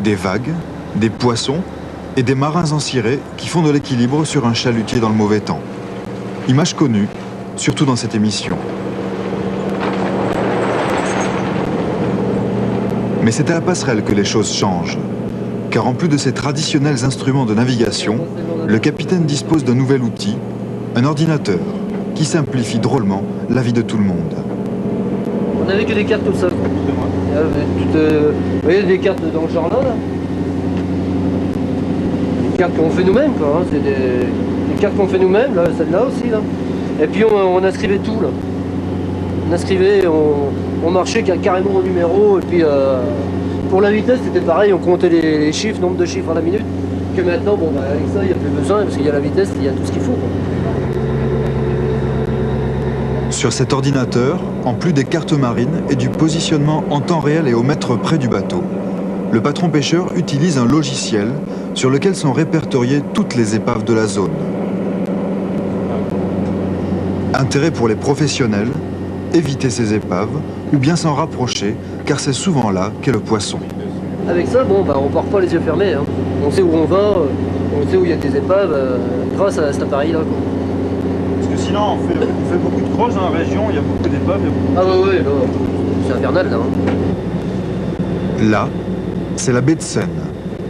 S16: des vagues, des poissons et des marins en ciré qui font de l'équilibre sur un chalutier dans le mauvais temps. Image connue, surtout dans cette émission. Mais c'est à la passerelle que les choses changent. Car en plus de ces traditionnels instruments de navigation, le capitaine dispose d'un nouvel outil, un ordinateur, qui simplifie drôlement la vie de tout le monde.
S1: On n'avait que des cartes tout seul. Vous voyez des cartes dans le genre là, des cartes qu'on fait nous-mêmes, quoi. Hein. C'est des cartes qu'on fait nous-mêmes, là, celle-là aussi. Là. Et puis on inscrivait tout. Là. On inscrivait, on marchait carrément au numéro. Et puis pour la vitesse, c'était pareil, on comptait les chiffres, nombre de chiffres à la minute. Que maintenant, bon, avec ça, il n'y a plus besoin, parce qu'il y a la vitesse, il y a tout ce qu'il faut. Quoi.
S16: Sur cet ordinateur, en plus des cartes marines et du positionnement en temps réel et au mètre près du bateau, le patron pêcheur utilise un logiciel sur lequel sont répertoriées toutes les épaves de la zone. Intérêt pour les professionnels, éviter ces épaves ou bien s'en rapprocher, car c'est souvent là qu'est le poisson.
S1: Avec ça, bon, on part pas les yeux fermés. Hein. On sait où on va, on sait où il y a des épaves grâce à cet appareil-là.
S17: Parce que sinon, on fait beaucoup de crosses dans la région, il y a beaucoup d'épaves.
S1: Ah ouais, là, c'est infernal là. Hein.
S16: Là, c'est la baie de Seine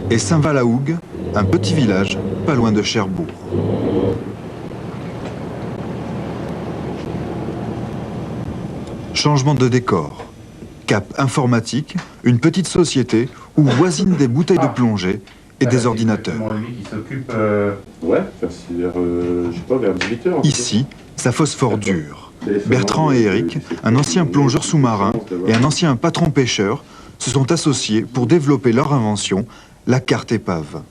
S16: et Saint-Val-la-Hougue, un petit village pas loin de Cherbourg. Changement de décor. Cap informatique, une petite société où voisinent des bouteilles de plongée et des ordinateurs.
S11: Qui s'occupe, ouais, je sais pas, vers 18 heures.
S16: Ici, ça phosphore dur. Bertrand et Eric, un ancien plongeur sous-marin et un ancien patron pêcheur, se sont associés pour développer leur invention, la carte épave.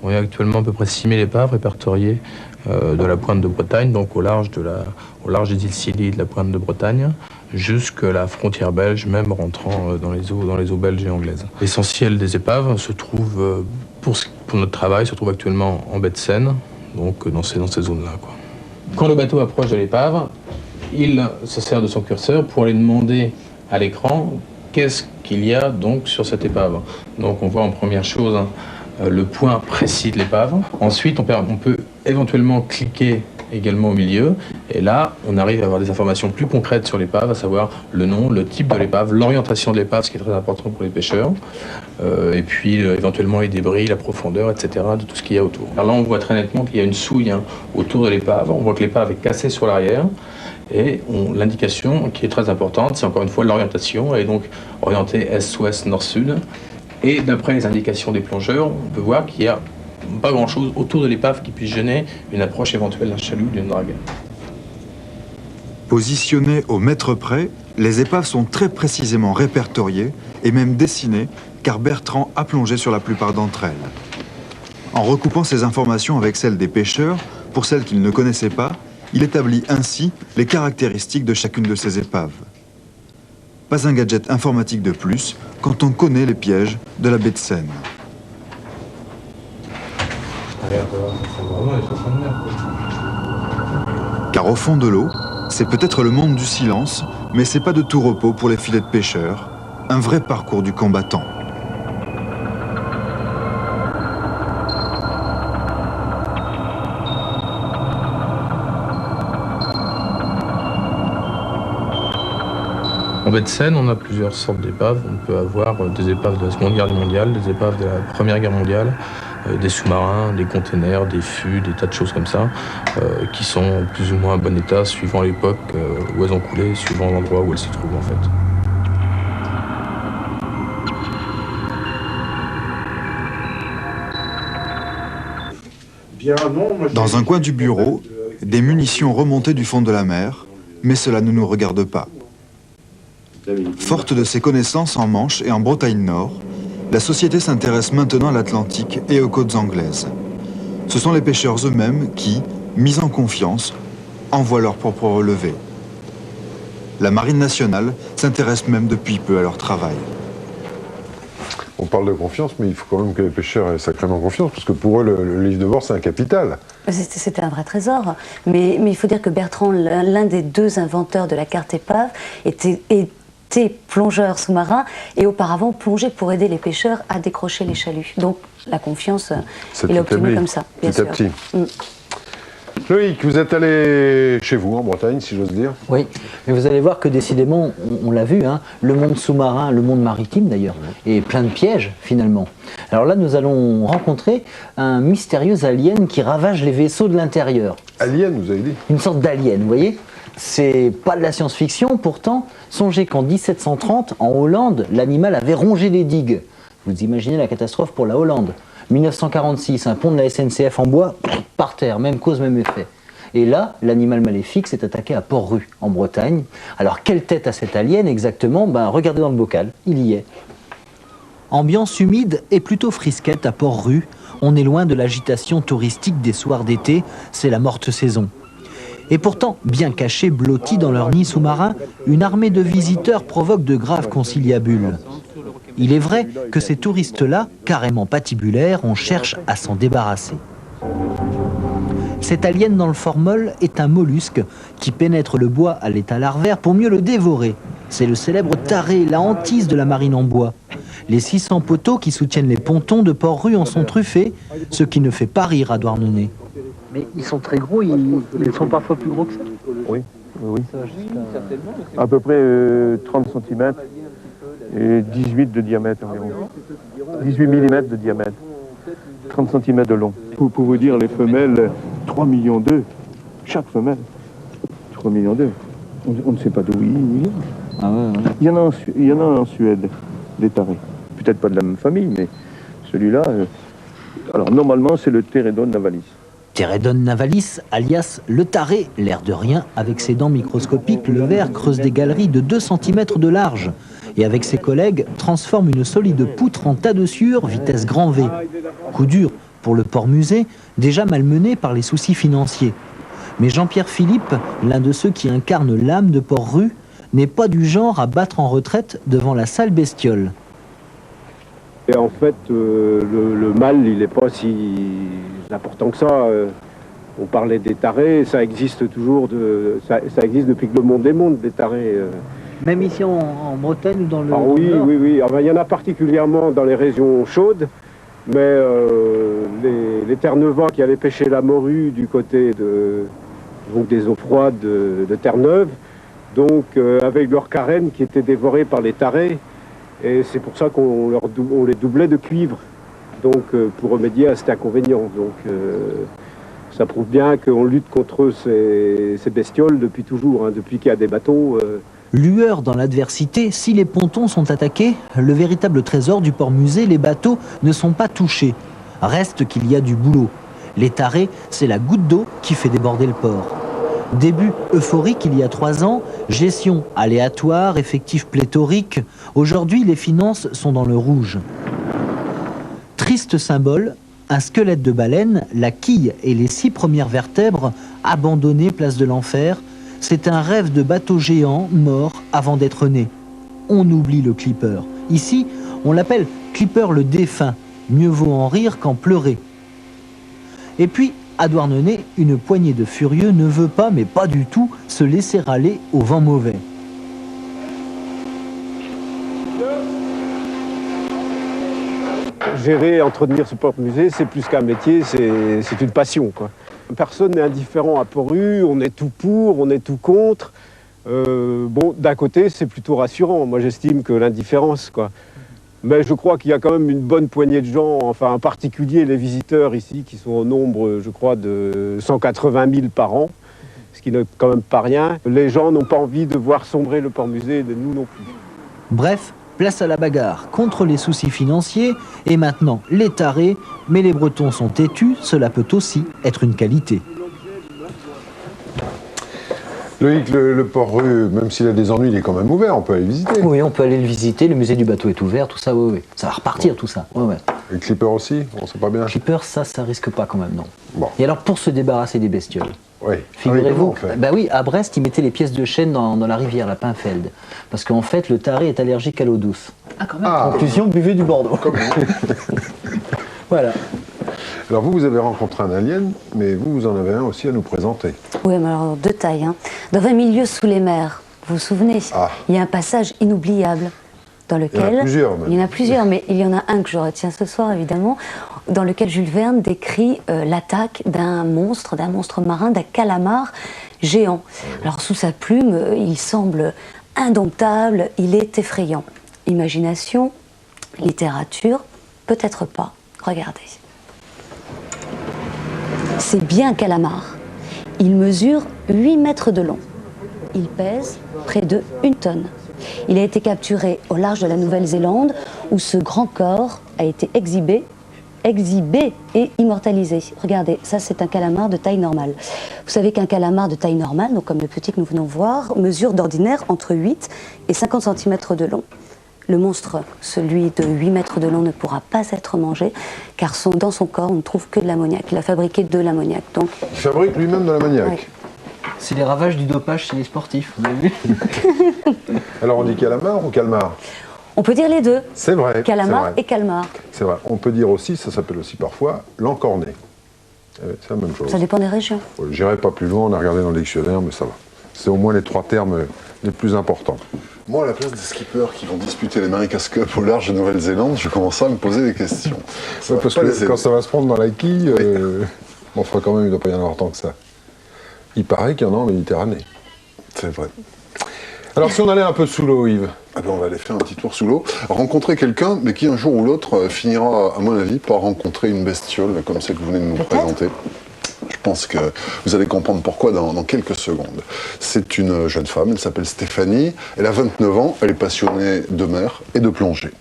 S18: On est actuellement à peu près 6000 épaves répertoriées de la pointe de Bretagne, donc au large des îles Scilly et de la pointe de Bretagne, jusqu'à la frontière belge, même rentrant dans les eaux belges et anglaises. L'essentiel des épaves se trouve, pour notre travail, se trouve actuellement en baie de Seine, donc dans ces zones-là. Quand le bateau approche de l'épave, il se sert de son curseur pour aller demander à l'écran qu'est-ce qu'il y a donc sur cette épave. Donc on voit en première chose le point précis de l'épave. Ensuite, on peut éventuellement cliquer également au milieu. Et là, on arrive à avoir des informations plus concrètes sur l'épave, à savoir le nom, le type de l'épave, l'orientation de l'épave, ce qui est très important pour les pêcheurs. Et puis éventuellement les débris, la profondeur, etc., de tout ce qu'il y a autour. Alors là, on voit très nettement qu'il y a une souille autour de l'épave. On voit que l'épave est cassée sur l'arrière. Et l'indication qui est très importante, c'est encore une fois l'orientation. Elle est donc orientée est-ouest, nord-sud. Et d'après les indications des plongeurs, on peut voir qu'il n'y a pas grand-chose autour de l'épave qui puisse gêner une approche éventuelle d'un chalut ou d'une drague.
S16: Positionnées au mètre près, les épaves sont très précisément répertoriées et même dessinées, car Bertrand a plongé sur la plupart d'entre elles. En recoupant ces informations avec celles des pêcheurs, pour celles qu'il ne connaissait pas, il établit ainsi les caractéristiques de chacune de ces épaves. Pas un gadget informatique de plus quand on connaît les pièges de la baie de Seine. Car au fond de l'eau, c'est peut-être le monde du silence, mais c'est pas de tout repos pour les filets de pêcheurs. Un vrai parcours du combattant.
S18: En baie de Seine, on a plusieurs sortes d'épaves. On peut avoir des épaves de la Seconde Guerre mondiale, des épaves de la Première Guerre mondiale, des sous-marins, des containers, des fûts, des tas de choses comme ça, qui sont plus ou moins en bon état suivant l'époque où elles ont coulé, suivant l'endroit où elles se trouvent en fait.
S16: Dans un coin du bureau, des munitions remontées du fond de la mer, mais cela ne nous regarde pas. Forte de ses connaissances en Manche et en Bretagne Nord, la société s'intéresse maintenant à l'Atlantique et aux côtes anglaises. Ce sont les pêcheurs eux-mêmes qui, mis en confiance, envoient leurs propres relevés. La Marine nationale s'intéresse même depuis peu à leur travail.
S22: On parle de confiance, mais il faut quand même que les pêcheurs aient sacrément confiance, parce que pour eux, le livre de bord, c'est un capital.
S15: C'était un vrai trésor. Mais il faut dire que Bertrand, l'un des deux inventeurs de la carte épave, était plongeur sous-marin et auparavant plongé pour aider les pêcheurs à décrocher les chaluts. Donc la confiance, il a obtenu comme ça, bien sûr.
S22: Petit à petit. Loïc, vous êtes allé chez vous, en Bretagne, si j'ose dire.
S23: Oui, mais vous allez voir que décidément, on l'a vu, hein, le monde sous-marin, le monde maritime d'ailleurs, est plein de pièges finalement. Alors là, nous allons rencontrer un mystérieux alien qui ravage les vaisseaux de l'intérieur.
S22: Alien, vous avez dit?
S23: Une sorte d'alien, vous voyez? C'est pas de la science-fiction, pourtant, songez qu'en 1730, en Hollande, l'animal avait rongé les digues. Vous imaginez la catastrophe pour la Hollande. 1946, un pont de la SNCF en bois, par terre, même cause, même effet. Et là, l'animal maléfique s'est attaqué à Port-Rue, en Bretagne. Alors, quelle tête a cet alien exactement? Regardez dans le bocal, il y est. Ambiance humide et plutôt frisquette à Port-Rue. On est loin de l'agitation touristique des soirs d'été, c'est la morte saison. Et pourtant, bien cachés, blottis dans leur nid sous-marin, une armée de visiteurs provoque de graves conciliabules. Il est vrai que ces touristes-là, carrément patibulaires, on cherche à s'en débarrasser. Cet alien dans le formol est un mollusque qui pénètre le bois à l'état larvaire pour mieux le dévorer. C'est le célèbre taré, la hantise de la marine en bois. Les 600 poteaux qui soutiennent les pontons de Port-Rue en sont truffés, ce qui ne fait pas rire à Douarnenez. Mais ils sont très gros, ils sont parfois plus gros que ça?
S4: Oui, oui. À peu près 30 cm et 18 de diamètre environ. 18 mm de diamètre, 30 cm de long. Pour vous dire, les femelles, 3,2 millions chaque femelle. 3,2 millions. On ne sait pas d'où ils viennent.
S23: Ah ouais, ouais.
S4: Il y en a en Suède, des tarés. Peut-être pas de la même famille, mais celui-là... alors normalement, c'est le Pteridon navalis.
S23: Pteridon navalis, alias le taré, l'air de rien, avec ses dents microscopiques, le ver creuse des galeries de 2 cm de large. Et avec ses collègues, transforme une solide poutre en tas de sciure, vitesse grand V. Coup dur pour le port-musée, déjà malmené par les soucis financiers. Mais Jean-Pierre Philippe, l'un de ceux qui incarnent l'âme de Port-Rue, n'est pas du genre à battre en retraite devant la sale bestiole.
S5: Et en fait, le mal, il n'est pas si important que ça. On parlait des tarés, ça existe toujours, ça existe depuis que le monde est monde, des tarés.
S23: Même ici en Bretagne ou dans le...
S5: Ah oui, oui, oui. Enfin, il y en a particulièrement dans les régions chaudes, mais les Terre-Neuvans qui allaient pêcher la morue du côté donc des eaux froides de Terre-Neuve, donc avec leurs carènes qui étaient dévorées par les tarés. Et c'est pour ça qu'on les doublait de cuivre, donc pour remédier à cet inconvénient. Donc ça prouve bien qu'on lutte contre ces bestioles depuis toujours, hein, depuis qu'il y a des bateaux.
S23: Lueur dans l'adversité, si les pontons sont attaqués, le véritable trésor du port-musée, les bateaux, ne sont pas touchés. Reste qu'il y a du boulot. Les tarés, c'est la goutte d'eau qui fait déborder le port. Début euphorique il y a 3 ans, gestion aléatoire, effectif pléthorique. Aujourd'hui, les finances sont dans le rouge. Triste symbole, un squelette de baleine, la quille et les 6 premières vertèbres, abandonnées place de l'enfer. C'est un rêve de bateau géant, mort avant d'être né. On oublie le clipper. Ici, on l'appelle clipper le défunt. Mieux vaut en rire qu'en pleurer. Et puis, à Douarnenez, une poignée de furieux ne veut pas, mais pas du tout, se laisser aller au vent mauvais.
S5: Gérer, entretenir ce port-musée, c'est plus qu'un métier, c'est une passion, quoi. Personne n'est indifférent à Port-Rue, on est tout pour, on est tout contre. Bon, d'un côté, c'est plutôt rassurant. Moi, j'estime que l'indifférence, quoi. Mais je crois qu'il y a quand même une bonne poignée de gens, enfin en particulier les visiteurs ici, qui sont au nombre, je crois, de 180 000 par an, ce qui n'est quand même pas rien. Les gens n'ont pas envie de voir sombrer le port-musée, nous non plus.
S23: Bref, place à la bagarre contre les soucis financiers et maintenant les tarés, mais les Bretons sont têtus, cela peut aussi être une qualité.
S22: Loïc, le port-rue, même s'il a des ennuis, il est quand même ouvert, on peut aller le visiter.
S23: Oui, on peut aller le visiter, le musée du bateau est ouvert, tout ça, oui, oui. Ça va repartir tout ça. Ouais, ouais.
S22: Et Clipper aussi, on sait pas bien.
S23: Clipper, ça risque pas quand même, non.
S22: Bon.
S23: Et alors pour se débarrasser des bestioles,
S22: oui.
S23: figurez-vous, bah oui, à Brest, ils mettaient les pièces de chêne dans la rivière, la Pinfeld. Parce qu'en fait, le taré est allergique à l'eau douce.
S9: Ah, quand même.
S23: En conclusion, buvez du Bordeaux. Voilà.
S22: Alors vous avez rencontré un alien, mais vous en avez un aussi à nous présenter.
S15: Oui, mais alors de taille. Hein. Dans 20 000 lieues sous les mers, vous vous souvenez, il y a un passage inoubliable dans lequel...
S22: Il y en a plusieurs même.
S15: Il y en a plusieurs, mais il y en a un que je retiens ce soir, évidemment, dans lequel Jules Verne décrit l'attaque d'un monstre marin, d'un calamar géant. Alors sous sa plume, il semble indomptable, il est effrayant. Imagination, littérature, peut-être pas. Regardez. C'est bien un calamar. Il mesure 8 mètres de long. Il pèse près de 1 tonne. Il a été capturé au large de la Nouvelle-Zélande où ce grand corps a été exhibé et immortalisé. Regardez, ça c'est un calamar de taille normale. Vous savez qu'un calamar de taille normale, donc comme le petit que nous venons voir, mesure d'ordinaire entre 8 et 50 cm de long. Le monstre, celui de 8 mètres de long, ne pourra pas être mangé, car dans son corps, on ne trouve que de l'ammoniac. Il a fabriqué de l'ammoniac. Donc...
S22: Il fabrique lui-même de l'ammoniac.
S15: Oui.
S23: C'est les ravages du dopage chez les sportifs, vous avez vu?
S22: Alors on dit calamar ou calmar?
S15: On peut dire les deux.
S22: C'est vrai.
S15: Calamar et calmar.
S22: C'est vrai. On peut dire aussi, ça s'appelle aussi parfois l'encorné. C'est la même chose.
S15: Ça dépend des régions.
S22: J'irai pas plus loin, on a regardé dans le dictionnaire, mais ça va. C'est au moins les 3 termes les plus importants.
S2: Moi, à la place des skippers qui vont disputer l'America's Cup au large de Nouvelle-Zélande, je commence à me poser des questions.
S22: Ouais, parce que quand ça va se prendre dans la quille, on fera quand même, il ne doit pas y en avoir tant que ça. Il paraît qu'il y en a en Méditerranée.
S2: C'est vrai.
S22: Alors si on allait un peu sous l'eau, Yves?
S2: Ah ben, on va aller faire un petit tour sous l'eau, rencontrer quelqu'un, mais qui un jour ou l'autre finira, à mon avis, par rencontrer une bestiole comme celle que vous venez de nous présenter. Je pense que vous allez comprendre pourquoi dans quelques secondes. C'est une jeune femme, elle s'appelle Stéphanie, elle a 29 ans, elle est passionnée de mer et de plongée.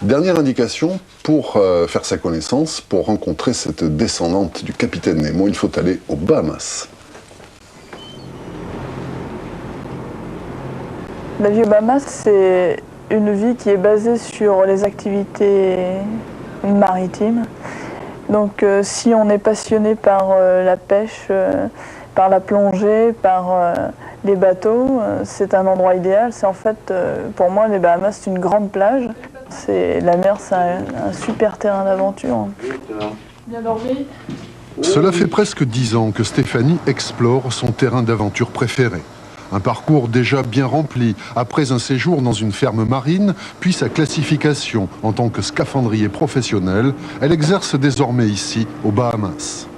S2: Dernière indication, pour faire sa connaissance, pour rencontrer cette descendante du capitaine Nemo, il faut aller aux Bahamas.
S19: La vie aux Bahamas, c'est une vie qui est basée sur les activités maritimes. Donc si on est passionné par la pêche, par la plongée, par les bateaux, c'est un endroit idéal. C'est en fait, pour moi, les Bahamas, c'est une grande plage. La mer, c'est un super terrain d'aventure. Bien dormi.
S22: Cela fait presque 10 ans que Stéphanie explore son terrain d'aventure préféré. Un parcours déjà bien rempli, après un séjour dans une ferme marine, puis sa classification en tant que scaphandrier professionnel, elle exerce désormais ici, aux Bahamas.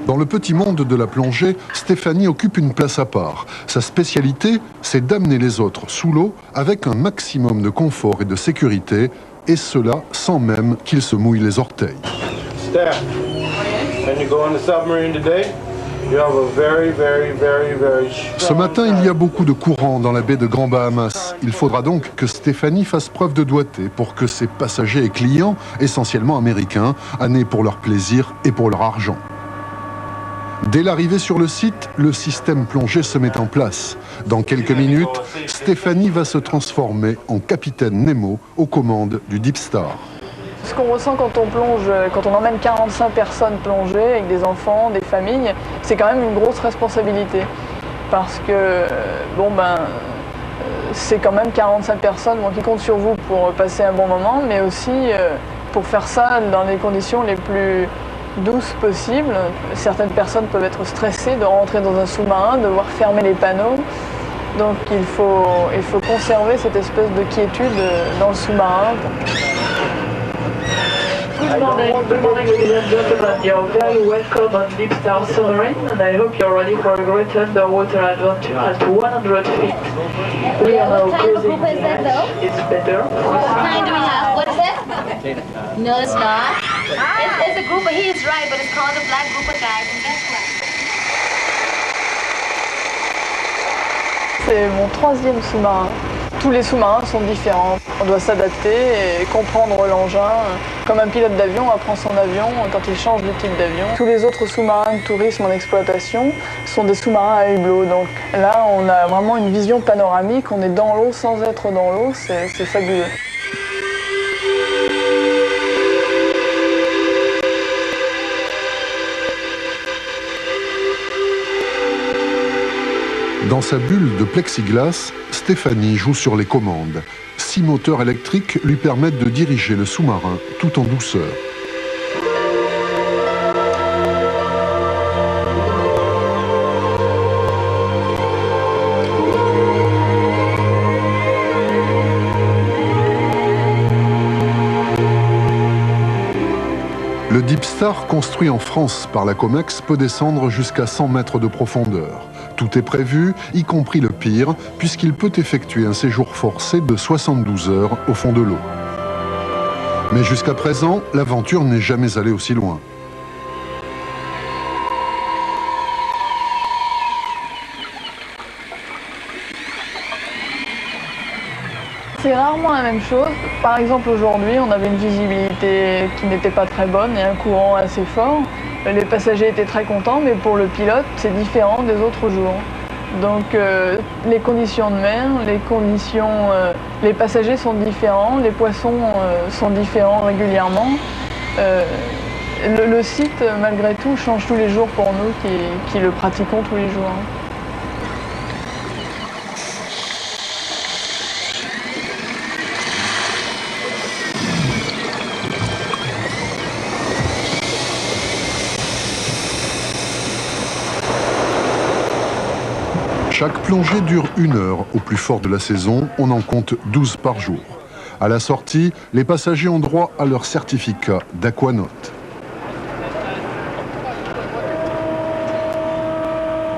S22: Dans le petit monde de la plongée, Stéphanie occupe une place à part. Sa spécialité, c'est d'amener les autres sous l'eau avec un maximum de confort et de sécurité, et cela sans même qu'ils se mouillent les orteils.
S20: Steph, can you go on the submarine today?
S22: Ce matin, il y a beaucoup de courants dans la baie de Grand Bahamas. Il faudra donc que Stéphanie fasse preuve de doigté pour que ses passagers et clients, essentiellement américains, aient pour leur plaisir et pour leur argent. Dès l'arrivée sur le site, le système plongée se met en place. Dans quelques minutes, Stéphanie va se transformer en capitaine Nemo aux commandes du Deep Star.
S19: Ce qu'on ressent quand on plonge, quand on emmène 45 personnes plonger avec des enfants, des familles, c'est quand même une grosse responsabilité. Parce que, c'est quand même 45 personnes qui comptent sur vous pour passer un bon moment, mais aussi pour faire ça dans les conditions les plus douces possibles. Certaines personnes peuvent être stressées de rentrer dans un sous-marin, de devoir fermer les panneaux. Donc il faut conserver cette espèce de quiétude dans le sous-marin.
S21: Good morning, ladies and gentlemen. You're very welcome on Deep Star Submarine, and I hope you're ready for a great underwater adventure at 100 feet. We are now cruising. It's better.
S25: What kind do we have? What is it? No, it's not. It's a grouper. He is right, but it's called a black grouper, guys. And guess what?
S19: C'est mon 3e sous-marin. Tous les sous-marins sont différents. On doit s'adapter et comprendre l'engin. Comme un pilote d'avion apprend son avion quand il change de type d'avion. Tous les autres sous-marins de tourisme en exploitation sont des sous-marins à hublot. Donc là, on a vraiment une vision panoramique. On est dans l'eau sans être dans l'eau. C'est fabuleux.
S2: Dans sa bulle de plexiglas, Stéphanie joue sur les commandes. 6 moteurs électriques lui permettent de diriger le sous-marin tout en douceur. Le Deep Star, construit en France par la Comex, peut descendre jusqu'à 100 mètres de profondeur. Tout est prévu, y compris le pire, puisqu'il peut effectuer un séjour forcé de 72 heures au fond de l'eau. Mais jusqu'à présent, l'aventure n'est jamais allée aussi loin.
S19: C'est rarement la même chose. Par exemple, aujourd'hui, on avait une visibilité qui n'était pas très bonne et un courant assez fort. Les passagers étaient très contents, mais pour le pilote, c'est différent des autres jours. Donc, les conditions de mer, les passagers sont différents, les poissons sont différents régulièrement. Le site, malgré tout, change tous les jours pour nous qui le pratiquons tous les jours.
S2: Chaque plongée dure 1 heure au plus fort de la saison, on en compte 12 par jour. À la sortie, les passagers ont droit à leur certificat d'aquanaute.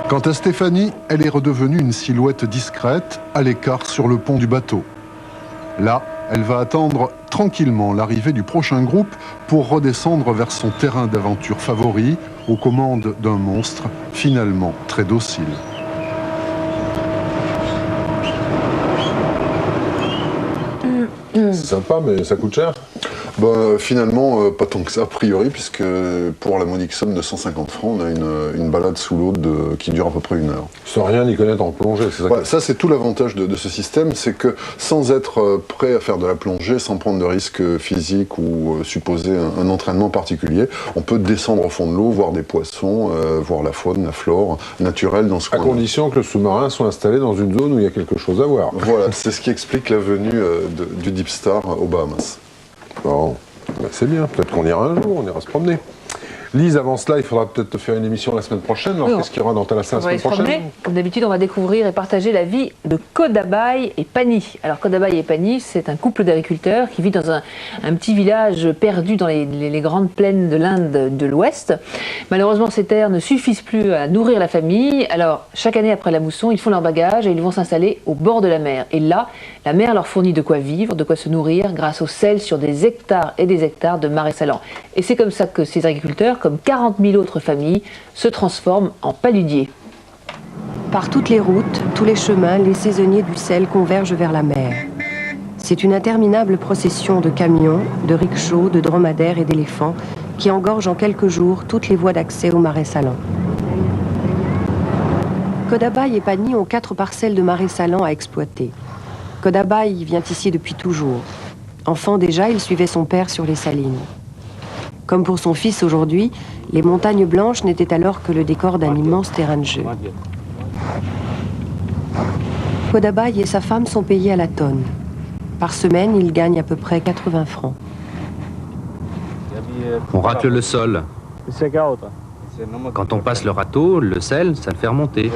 S2: Quant à Stéphanie, elle est redevenue une silhouette discrète, à l'écart sur le pont du bateau. Là, elle va attendre tranquillement l'arrivée du prochain groupe pour redescendre vers son terrain d'aventure favori, aux commandes d'un monstre finalement très docile.
S22: C'est sympa, mais ça coûte cher.
S2: Bah, finalement, pas tant que ça, a priori, puisque pour la modique somme de 150 francs, on a une balade sous l'eau qui dure à peu près 1 heure.
S22: Sans rien y connaître en plongée, c'est ça?
S2: Ouais, ça, c'est tout l'avantage de ce système, c'est que sans être prêt à faire de la plongée, sans prendre de risques physiques ou supposer un entraînement particulier, on peut descendre au fond de l'eau, voir des poissons, voir la faune, la flore naturelle dans ce coin.
S22: À condition que le sous-marin soit installé dans une zone où il y a quelque chose à voir.
S2: Voilà, c'est ce qui explique la venue du Deep Star aux Bahamas.
S22: Bon, ben c'est bien, peut-être qu'on ira un jour, on ira se promener. Lise, avant cela, il faudra peut-être te faire une émission la semaine prochaine. Alors, qu'est-ce qu'il y aura dans Thalassa la semaine prochaine?
S9: Comme d'habitude, on va découvrir et partager la vie de Kodabaï et Pani. Alors, Kodabaï et Pani, c'est un couple d'agriculteurs qui vit dans un petit village perdu dans les grandes plaines de l'Inde de l'Ouest. Malheureusement, ces terres ne suffisent plus à nourrir la famille. Alors, chaque année après la mousson, ils font leur bagage et ils vont s'installer au bord de la mer. Et là, la mer leur fournit de quoi vivre, de quoi se nourrir grâce au sel sur des hectares et des hectares de marais salants. Et c'est comme ça que ces agriculteurs, comme 40 000 autres familles, se transforment en paludiers.
S6: Par toutes les routes, tous les chemins, les saisonniers du sel convergent vers la mer. C'est une interminable procession de camions, de rickshaws, de dromadaires et d'éléphants qui engorge en quelques jours toutes les voies d'accès aux marais salants. Kodabaï et Pani ont 4 parcelles de marais salants à exploiter. Kodabaï vient ici depuis toujours. Enfant déjà, il suivait son père sur les salines. Comme pour son fils aujourd'hui, les montagnes blanches n'étaient alors que le décor d'un immense terrain de jeu. Kodabaï et sa femme sont payés à la tonne. Par semaine, ils gagnent à peu près 80 francs.
S8: On racle le sol. Quand on passe le râteau, le sel, ça le fait remonter.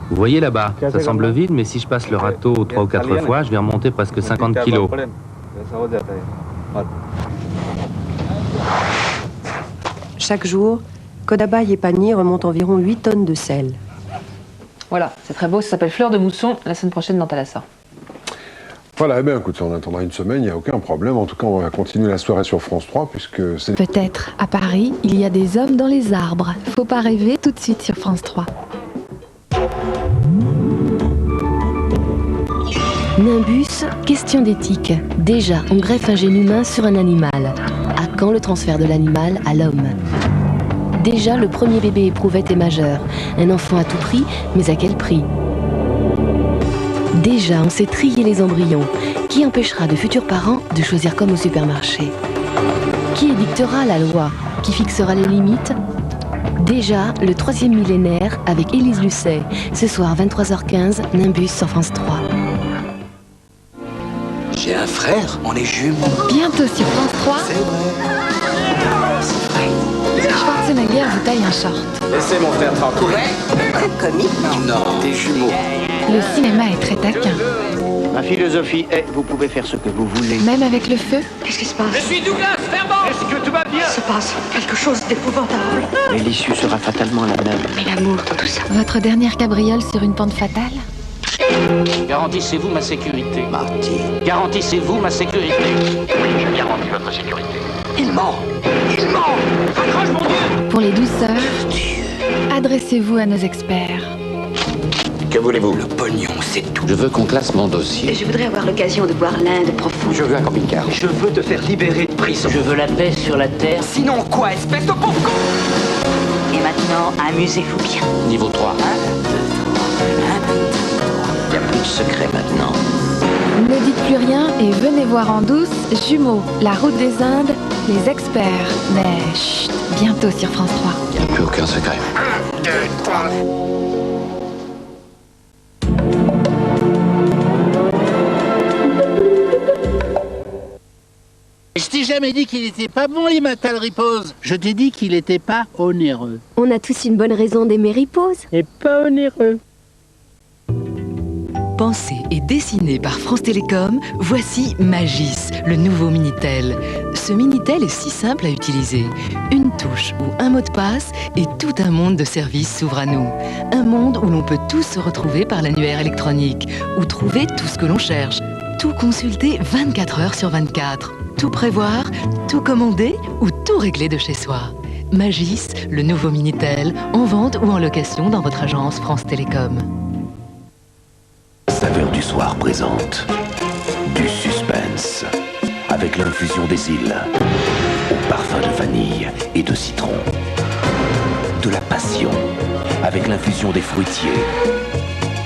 S8: Vous voyez là-bas, ça semble vide, mais si je passe le râteau 3 ou 4 fois, je vais remonter presque 50 kilos.
S6: Chaque jour, Kodabaï et Pani remontent environ 8 tonnes de sel.
S9: Voilà, c'est très beau, ça s'appelle Fleur de mousson, la semaine prochaine dans Thalassa.
S22: Voilà, eh bien écoute, on attendra une semaine, il n'y a aucun problème. En tout cas, on va continuer la soirée sur France 3, puisque c'est...
S12: Peut-être, à Paris, il y a des hommes dans les arbres. Faut pas rêver, tout de suite sur France 3. Nimbus, question d'éthique. Déjà, on greffe un gène humain sur un animal. À quand le transfert de l'animal à l'homme? Déjà, le premier bébé éprouvette est majeur. Un enfant à tout prix, mais à quel prix? Déjà, on sait trier les embryons. Qui empêchera de futurs parents de choisir comme au supermarché? Qui édictera la loi? Qui fixera les limites? Déjà, le 3e millénaire avec Élise Lucet. Ce soir, 23h15, Nimbus sur France 3.
S3: J'ai un frère, on est jumeaux.
S12: Bientôt sur France 3.
S3: C'est vrai.
S12: Schwarzenegger vous taille un short.
S3: Laissez mon frère tranquille. Ouais. Comique, non, t'es jumeaux.
S12: Le cinéma est très taquin.
S3: Ma philosophie est, vous pouvez faire ce que vous voulez.
S12: Même avec le feu.
S7: Qu'est-ce qui se passe?
S3: Je suis Douglas Fairbanks. Est-ce que tout va bien?
S7: Il se passe quelque chose d'épouvantable.
S3: Mais l'issue sera fatalement la même.
S7: Mais l'amour dans tout ça.
S12: Votre dernière cabriole sur une pente fatale?
S3: Garantissez-vous ma sécurité. Marty. Garantissez-vous ma sécurité. Oui, je garantis votre sécurité. Il ment. Il ment. Accroche, mon Dieu.
S12: Pour les douceurs, adressez-vous à nos experts.
S3: Que voulez-vous? Le pognon, c'est tout. Je veux qu'on classe mon dossier.
S7: Et je voudrais avoir l'occasion de voir l'Inde profonde.
S3: Je veux un camping-car. Je veux te faire libérer de prison. Je veux la paix sur la terre. Sinon quoi, espèce de pauvre con?
S7: Et maintenant, amusez-vous bien.
S3: Niveau 3. 1, 2, 3. 1, 2, 3. Il n'y a plus de secret maintenant.
S12: Ne dites plus rien et venez voir en douce Jumeaux, la route des Indes, les experts. Mais chut, bientôt sur France 3.
S3: Il n'y a plus aucun secret. 1, 2, 3.
S13: Je t'ai jamais dit qu'il était pas bon les Matal Repose. Je t'ai dit qu'il était pas onéreux.
S12: On a tous une bonne raison d'aimer Repose.
S13: Et pas onéreux.
S14: Pensé et dessiné par France Télécom, voici Magis, le nouveau Minitel. Ce Minitel est si simple à utiliser. Une touche ou un mot de passe et tout un monde de services s'ouvre à nous. Un monde où l'on peut tous se retrouver par l'annuaire électronique, où trouver tout ce que l'on cherche. Tout consulter 24 heures sur 24. Tout prévoir, tout commander ou tout régler de chez soi. Magis, le nouveau Minitel, en vente ou en location dans votre agence France Télécom.
S24: Saveur du soir présente du suspense avec l'infusion des îles au parfum de vanille et de citron, de la passion avec l'infusion des fruitiers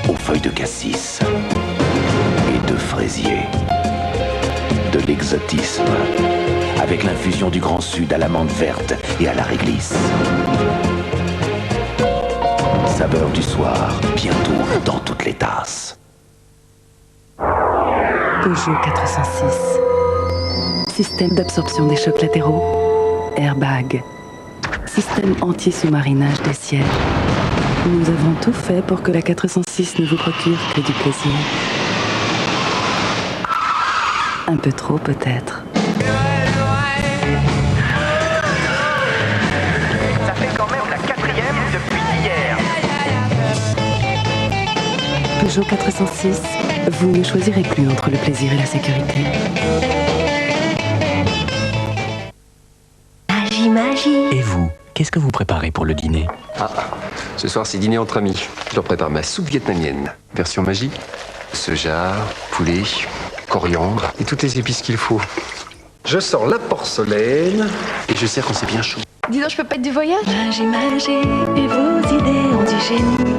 S24: aux feuilles de cassis et de fraisier, de l'exotisme avec l'infusion du Grand Sud à l'amande verte et à la réglisse. Saveur du soir, bientôt dans toutes les tasses.
S14: Peugeot 406. Système d'absorption des chocs latéraux. Airbag. Système anti-sous-marinage des sièges. Nous avons tout fait pour que la 406 ne vous procure que du plaisir. Un peu trop peut-être.
S3: Ça fait quand même la 4e depuis hier.
S14: Peugeot 406. Vous ne choisirez plus entre le plaisir et la sécurité.
S26: Magie.
S27: Et vous, qu'est-ce que vous préparez pour le dîner?
S28: Ah, ce soir c'est dîner entre amis. Je leur prépare ma soupe vietnamienne, version magie. Soja, poulet, coriandre et toutes les épices qu'il faut. Je sors la porcelaine et je sers quand c'est bien chaud.
S12: Dis donc, je peux pas être du voyage?
S14: Magie, et vos idées ont du génie.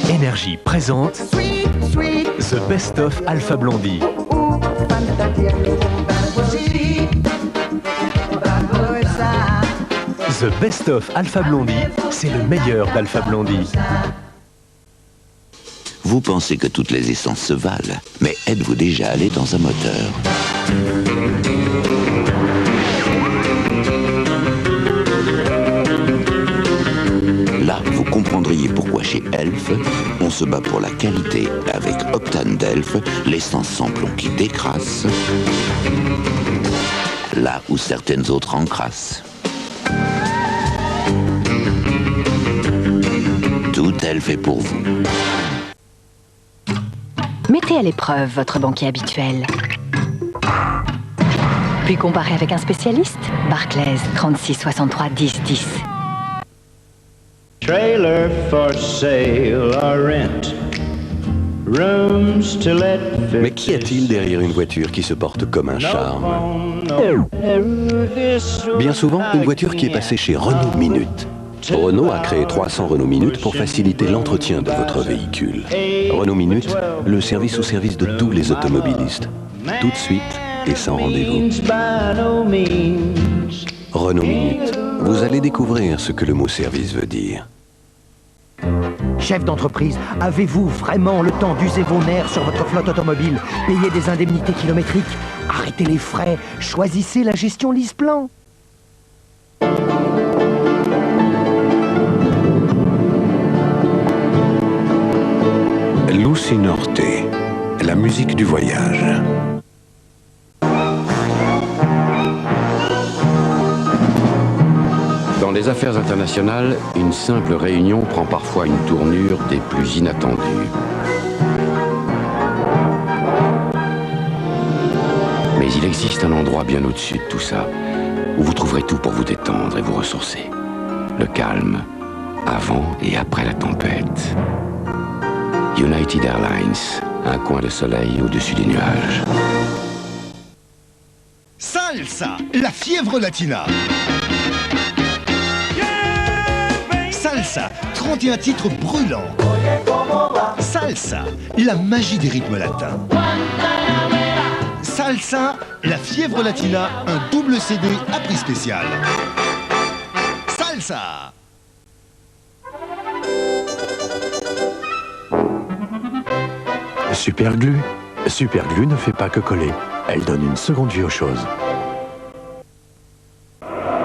S27: Énergie présente The Best of Alpha Blondie. The Best of Alpha Blondie, c'est le meilleur d'Alpha Blondie.
S24: Vous pensez que toutes les essences se valent, mais êtes-vous déjà allé dans un moteur? Là, vous comprendriez pourquoi chez Elf, on se bat pour la qualité avec Octane d'Elf, l'essence sans plomb qui décrasse, là où certaines autres encrassent. Tout Elf est pour vous.
S15: Mettez à l'épreuve votre banquier habituel. Puis comparez avec un spécialiste. Barclays, 36 63 10 10.
S29: Trailer for sale or rent.
S24: Mais qu'y a-t-il derrière une voiture qui se porte comme un charme? Bien souvent, une voiture qui est passée chez Renault Minute. Renault a créé 300 Renault Minute pour faciliter l'entretien de votre véhicule. Renault Minute, le service au service de tous les automobilistes. Tout de suite et sans rendez-vous. Renault Minute, vous allez découvrir ce que le mot service veut dire.
S1: Chef d'entreprise, avez-vous vraiment le temps d'user vos nerfs sur votre flotte automobile? Payez des indemnités kilométriques, arrêtez les frais, choisissez la gestion LeasePlan.
S24: Lucy Norte, la musique du voyage.
S4: Dans les affaires internationales, une simple réunion prend parfois une tournure des plus inattendues. Mais il existe un endroit bien au-dessus de tout ça, où vous trouverez tout pour vous détendre et vous ressourcer. Le calme, avant et après la tempête. United Airlines, un coin de soleil au-dessus des nuages.
S10: Salsa, la fièvre latina. Salsa, 31 titres brûlants. Salsa, la magie des rythmes latins. Salsa, la fièvre latina, un double CD à prix spécial. Salsa.
S27: Superglue. Superglue ne fait pas que coller. Elle donne une seconde vie aux choses.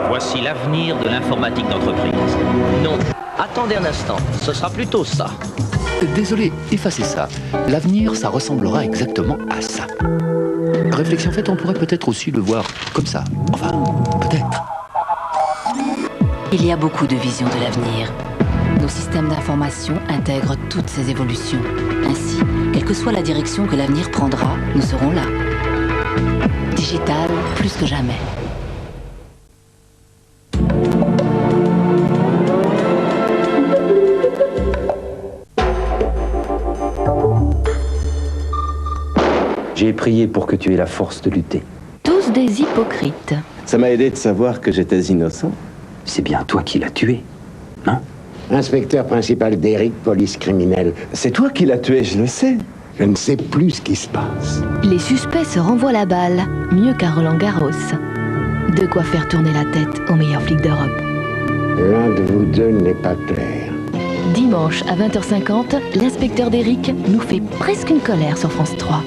S11: Voici l'avenir de l'informatique d'entreprise. Non, attendez un instant, ce sera plutôt ça.
S24: Désolé, effacez ça. L'avenir, ça ressemblera exactement à ça. Réflexion faite, on pourrait peut-être aussi le voir comme ça. Enfin, peut-être.
S16: Il y a beaucoup de visions de l'avenir. Nos systèmes d'information intègrent toutes ces évolutions. Ainsi, quelle que soit la direction que l'avenir prendra, nous serons là. Digital, plus que jamais.
S17: J'ai prié pour que tu aies la force de lutter.
S12: Tous des hypocrites.
S17: Ça m'a aidé de savoir que j'étais innocent.
S24: C'est bien toi qui l'as tué, non?
S17: Inspecteur principal d'Eric, police criminelle. C'est toi qui l'as tué, je le sais. Je ne sais plus ce qui se passe.
S12: Les suspects se renvoient la balle, mieux qu'un Roland Garros. De quoi faire tourner la tête aux meilleurs flics d'Europe.
S17: L'un de vous deux n'est pas clair.
S12: Dimanche à 20h50, l'inspecteur d'Eric nous fait presque une colère sur France 3.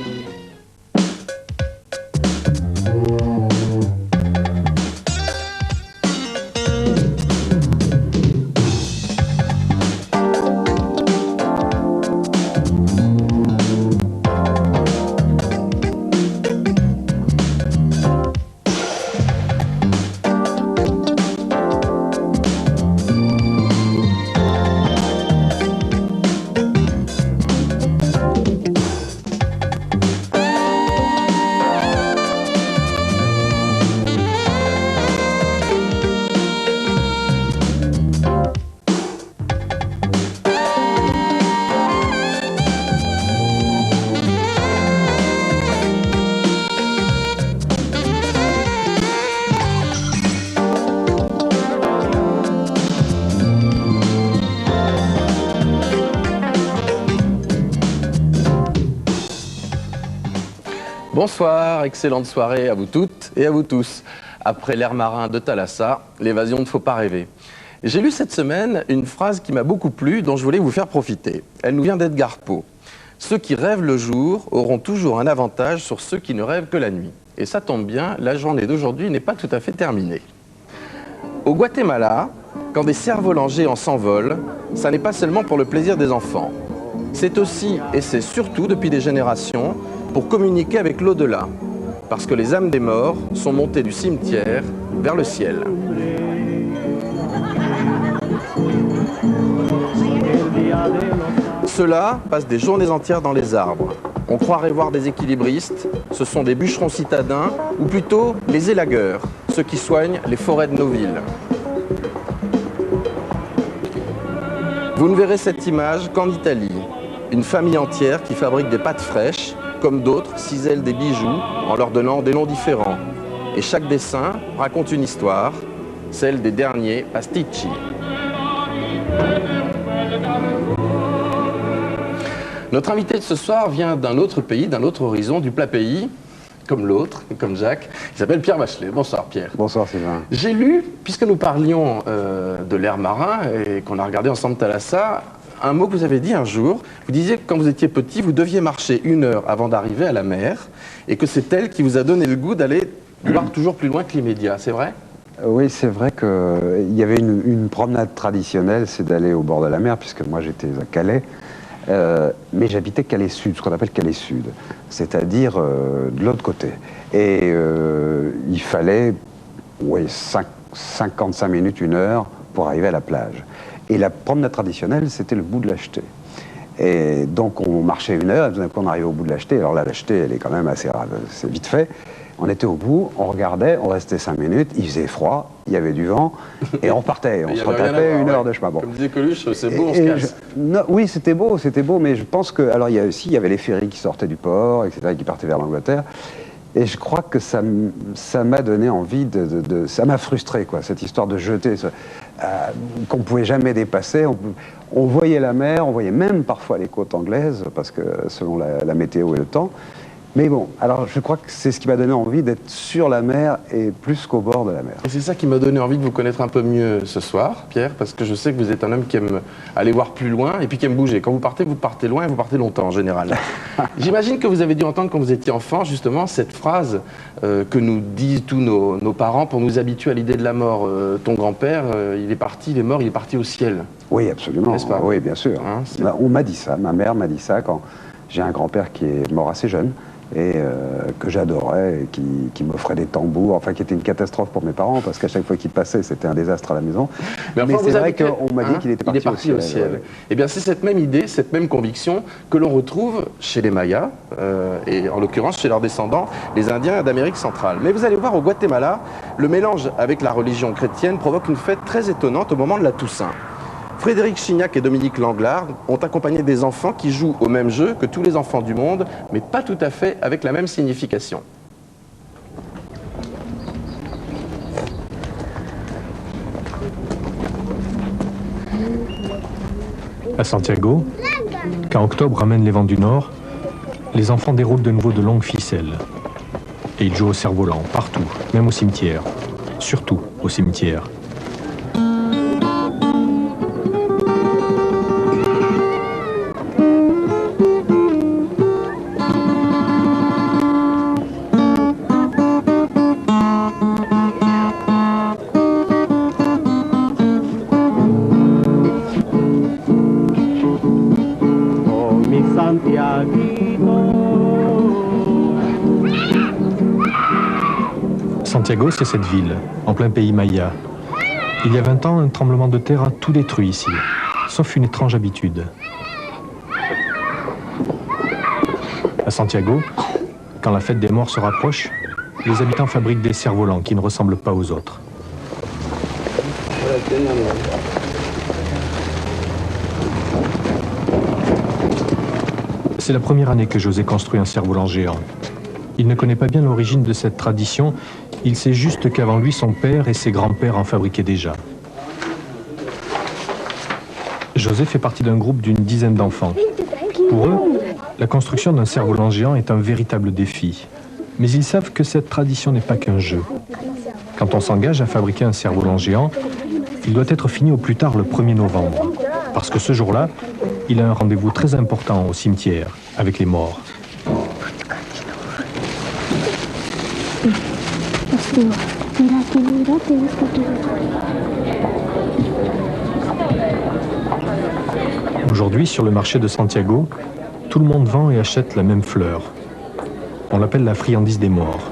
S18: Bonsoir, excellente soirée à vous toutes et à vous tous. Après l'air marin de Thalassa, l'évasion ne faut pas rêver. J'ai lu cette semaine une phrase qui m'a beaucoup plu, dont je voulais vous faire profiter. Elle nous vient d'Edgar Poe. Ceux qui rêvent le jour auront toujours un avantage sur ceux qui ne rêvent que la nuit. Et ça tombe bien, la journée d'aujourd'hui n'est pas tout à fait terminée. Au Guatemala, quand des cerfs-volants géants s'envolent, ça n'est pas seulement pour le plaisir des enfants. C'est aussi, et c'est surtout depuis des générations, pour communiquer avec l'au-delà, parce que les âmes des morts sont montées du cimetière vers le ciel. Ceux-là passent des journées entières dans les arbres. On croirait voir des équilibristes, ce sont des bûcherons citadins, ou plutôt les élagueurs, ceux qui soignent les forêts de nos villes. Vous ne verrez cette image qu'en Italie. Une famille entière qui fabrique des pâtes fraîches, comme d'autres cisèlent des bijoux en leur donnant des noms différents. Et chaque dessin raconte une histoire, celle des derniers pasticci. Notre invité de ce soir vient d'un autre pays, d'un autre horizon, du plat pays, comme l'autre, comme Jacques. Il s'appelle Pierre Bachelet. Bonsoir Pierre.
S2: Bonsoir Sylvain.
S18: J'ai lu, puisque nous parlions de l'air marin et qu'on a regardé ensemble Thalassa, un mot que vous avez dit un jour. Vous disiez que quand vous étiez petit, vous deviez marcher 1 heure avant d'arriver à la mer et que c'est elle qui vous a donné le goût d'aller voir toujours plus loin que l'immédiat. C'est vrai ?
S2: Oui, c'est vrai qu'il y avait une promenade traditionnelle, c'est d'aller au bord de la mer, puisque moi j'étais à Calais. Mais j'habitais Calais Sud, ce qu'on appelle Calais Sud, c'est-à-dire de l'autre côté. Et il fallait 55 minutes, 1 heure pour arriver à la plage. Et la promenade traditionnelle, c'était le bout de la Jetée. Et donc on marchait 1 heure, et tout d'un coup on arrivait au bout de la Jetée. Alors là, la Jetée, elle est quand même assez rare, c'est vite fait. On était au bout, on regardait, on restait 5 minutes, il faisait froid, il y avait du vent, et on repartait. On se retapait 1 heure de chemin. Bon.
S18: Comme disait Coluche, c'est beau, on se casse.
S2: Oui, c'était beau, mais je pense que... Alors, il y avait les ferries qui sortaient du port, etc., qui partaient vers l'Angleterre. Et je crois que ça m'a donné envie ça m'a frustré, quoi, cette histoire de jeter, qu'on ne pouvait jamais dépasser. On voyait la mer, on voyait même parfois les côtes anglaises, parce que selon la météo et le temps. Mais bon, alors je crois que c'est ce qui m'a donné envie d'être sur la mer et plus qu'au bord de la mer.
S18: Et c'est ça qui m'a donné envie de vous connaître un peu mieux ce soir, Pierre, parce que je sais que vous êtes un homme qui aime aller voir plus loin et puis qui aime bouger. Quand vous partez loin et vous partez longtemps en général. J'imagine que vous avez dû entendre quand vous étiez enfant justement cette phrase que nous disent tous nos parents pour nous habituer à l'idée de la mort. Ton grand-père, il est parti, il est mort, il est parti au ciel.
S2: Oui, absolument.
S18: N'est-ce pas ?
S2: Oui, bien sûr. Hein, on m'a dit ça, ma mère m'a dit ça quand j'ai un grand-père qui est mort assez jeune. Et que j'adorais, et qui m'offrait des tambours, enfin qui était une catastrophe pour mes parents, parce qu'à chaque fois qu'il passait, c'était un désastre à la maison. Mais c'est vrai qu'on m'a dit qu'il était parti au ciel.
S18: Ouais. Eh bien, c'est cette même idée, cette même conviction que l'on retrouve chez les Mayas, et en l'occurrence chez leurs descendants, les Indiens d'Amérique centrale. Mais vous allez voir, au Guatemala, le mélange avec la religion chrétienne provoque une fête très étonnante au moment de la Toussaint. Frédéric Chignac et Dominique Langlard ont accompagné des enfants qui jouent au même jeu que tous les enfants du monde, mais pas tout à fait avec la même signification.
S5: À Santiago, quand octobre ramène les vents du nord, les enfants déroulent de nouveau de longues ficelles. Et ils jouent au cerf-volant, partout, même au cimetière. Surtout au cimetière. Santiago, c'est cette ville, en plein pays maya. Il y a 20 ans, un tremblement de terre a tout détruit ici, sauf une étrange habitude. À Santiago, quand la fête des morts se rapproche, les habitants fabriquent des cerfs-volants qui ne ressemblent pas aux autres. C'est la première année que José construit un cerf-volant géant. Il ne connaît pas bien l'origine de cette tradition, il sait juste qu'avant lui, son père et ses grands-pères en fabriquaient déjà. José fait partie d'un groupe d'une dizaine d'enfants. Pour eux, la construction d'un cerf-volant géant est un véritable défi. Mais ils savent que cette tradition n'est pas qu'un jeu. Quand on s'engage à fabriquer un cerf-volant géant, il doit être fini au plus tard le 1er novembre. Parce que ce jour-là, il a un rendez-vous très important au cimetière avec les morts. Aujourd'hui, sur le marché de Santiago, tout le monde vend et achète la même fleur. On l'appelle la friandise des morts.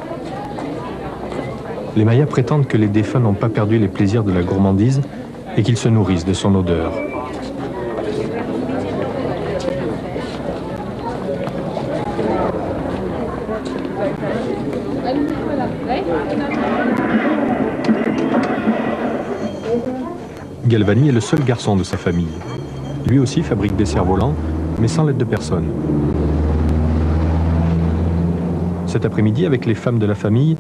S5: Les Mayas prétendent que les défunts n'ont pas perdu les plaisirs de la gourmandise et qu'ils se nourrissent de son odeur. Galvani est le seul garçon de sa famille. Lui aussi fabrique des cerfs-volants, mais sans l'aide de personne. Cet après-midi, avec les femmes de la famille,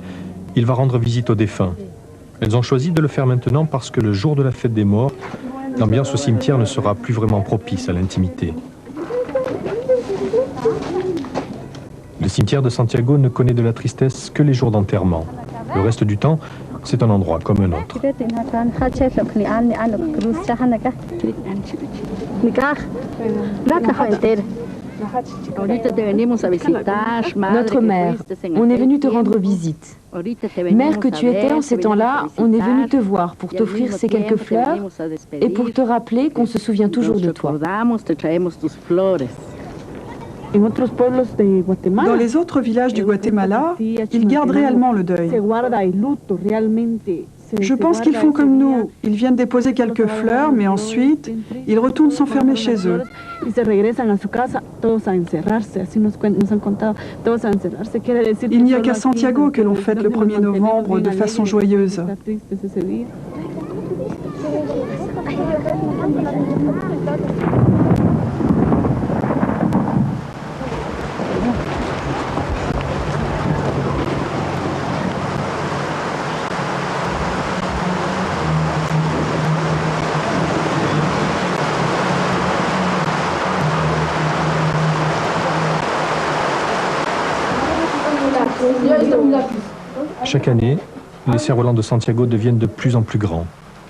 S5: il va rendre visite aux défunts. Elles ont choisi de le faire maintenant parce que le jour de la fête des morts, l'ambiance au cimetière ne sera plus vraiment propice à l'intimité. Le cimetière de Santiago ne connaît de la tristesse que les jours d'enterrement. Le reste du temps, c'est un endroit comme un autre.
S12: Notre mère, on est venu te rendre visite. Mère que tu étais en ces temps-là, on est venu te voir pour t'offrir ces quelques fleurs et pour te rappeler qu'on se souvient toujours de toi.
S6: Dans les autres villages du Guatemala, ils gardent réellement le deuil. Je pense qu'ils font comme nous. Ils viennent déposer quelques fleurs, mais ensuite, ils retournent s'enfermer chez eux. Il n'y a qu'à Santiago que l'on fête le 1er novembre de façon joyeuse.
S5: Chaque année, les cerfs-volants de Santiago deviennent de plus en plus grands,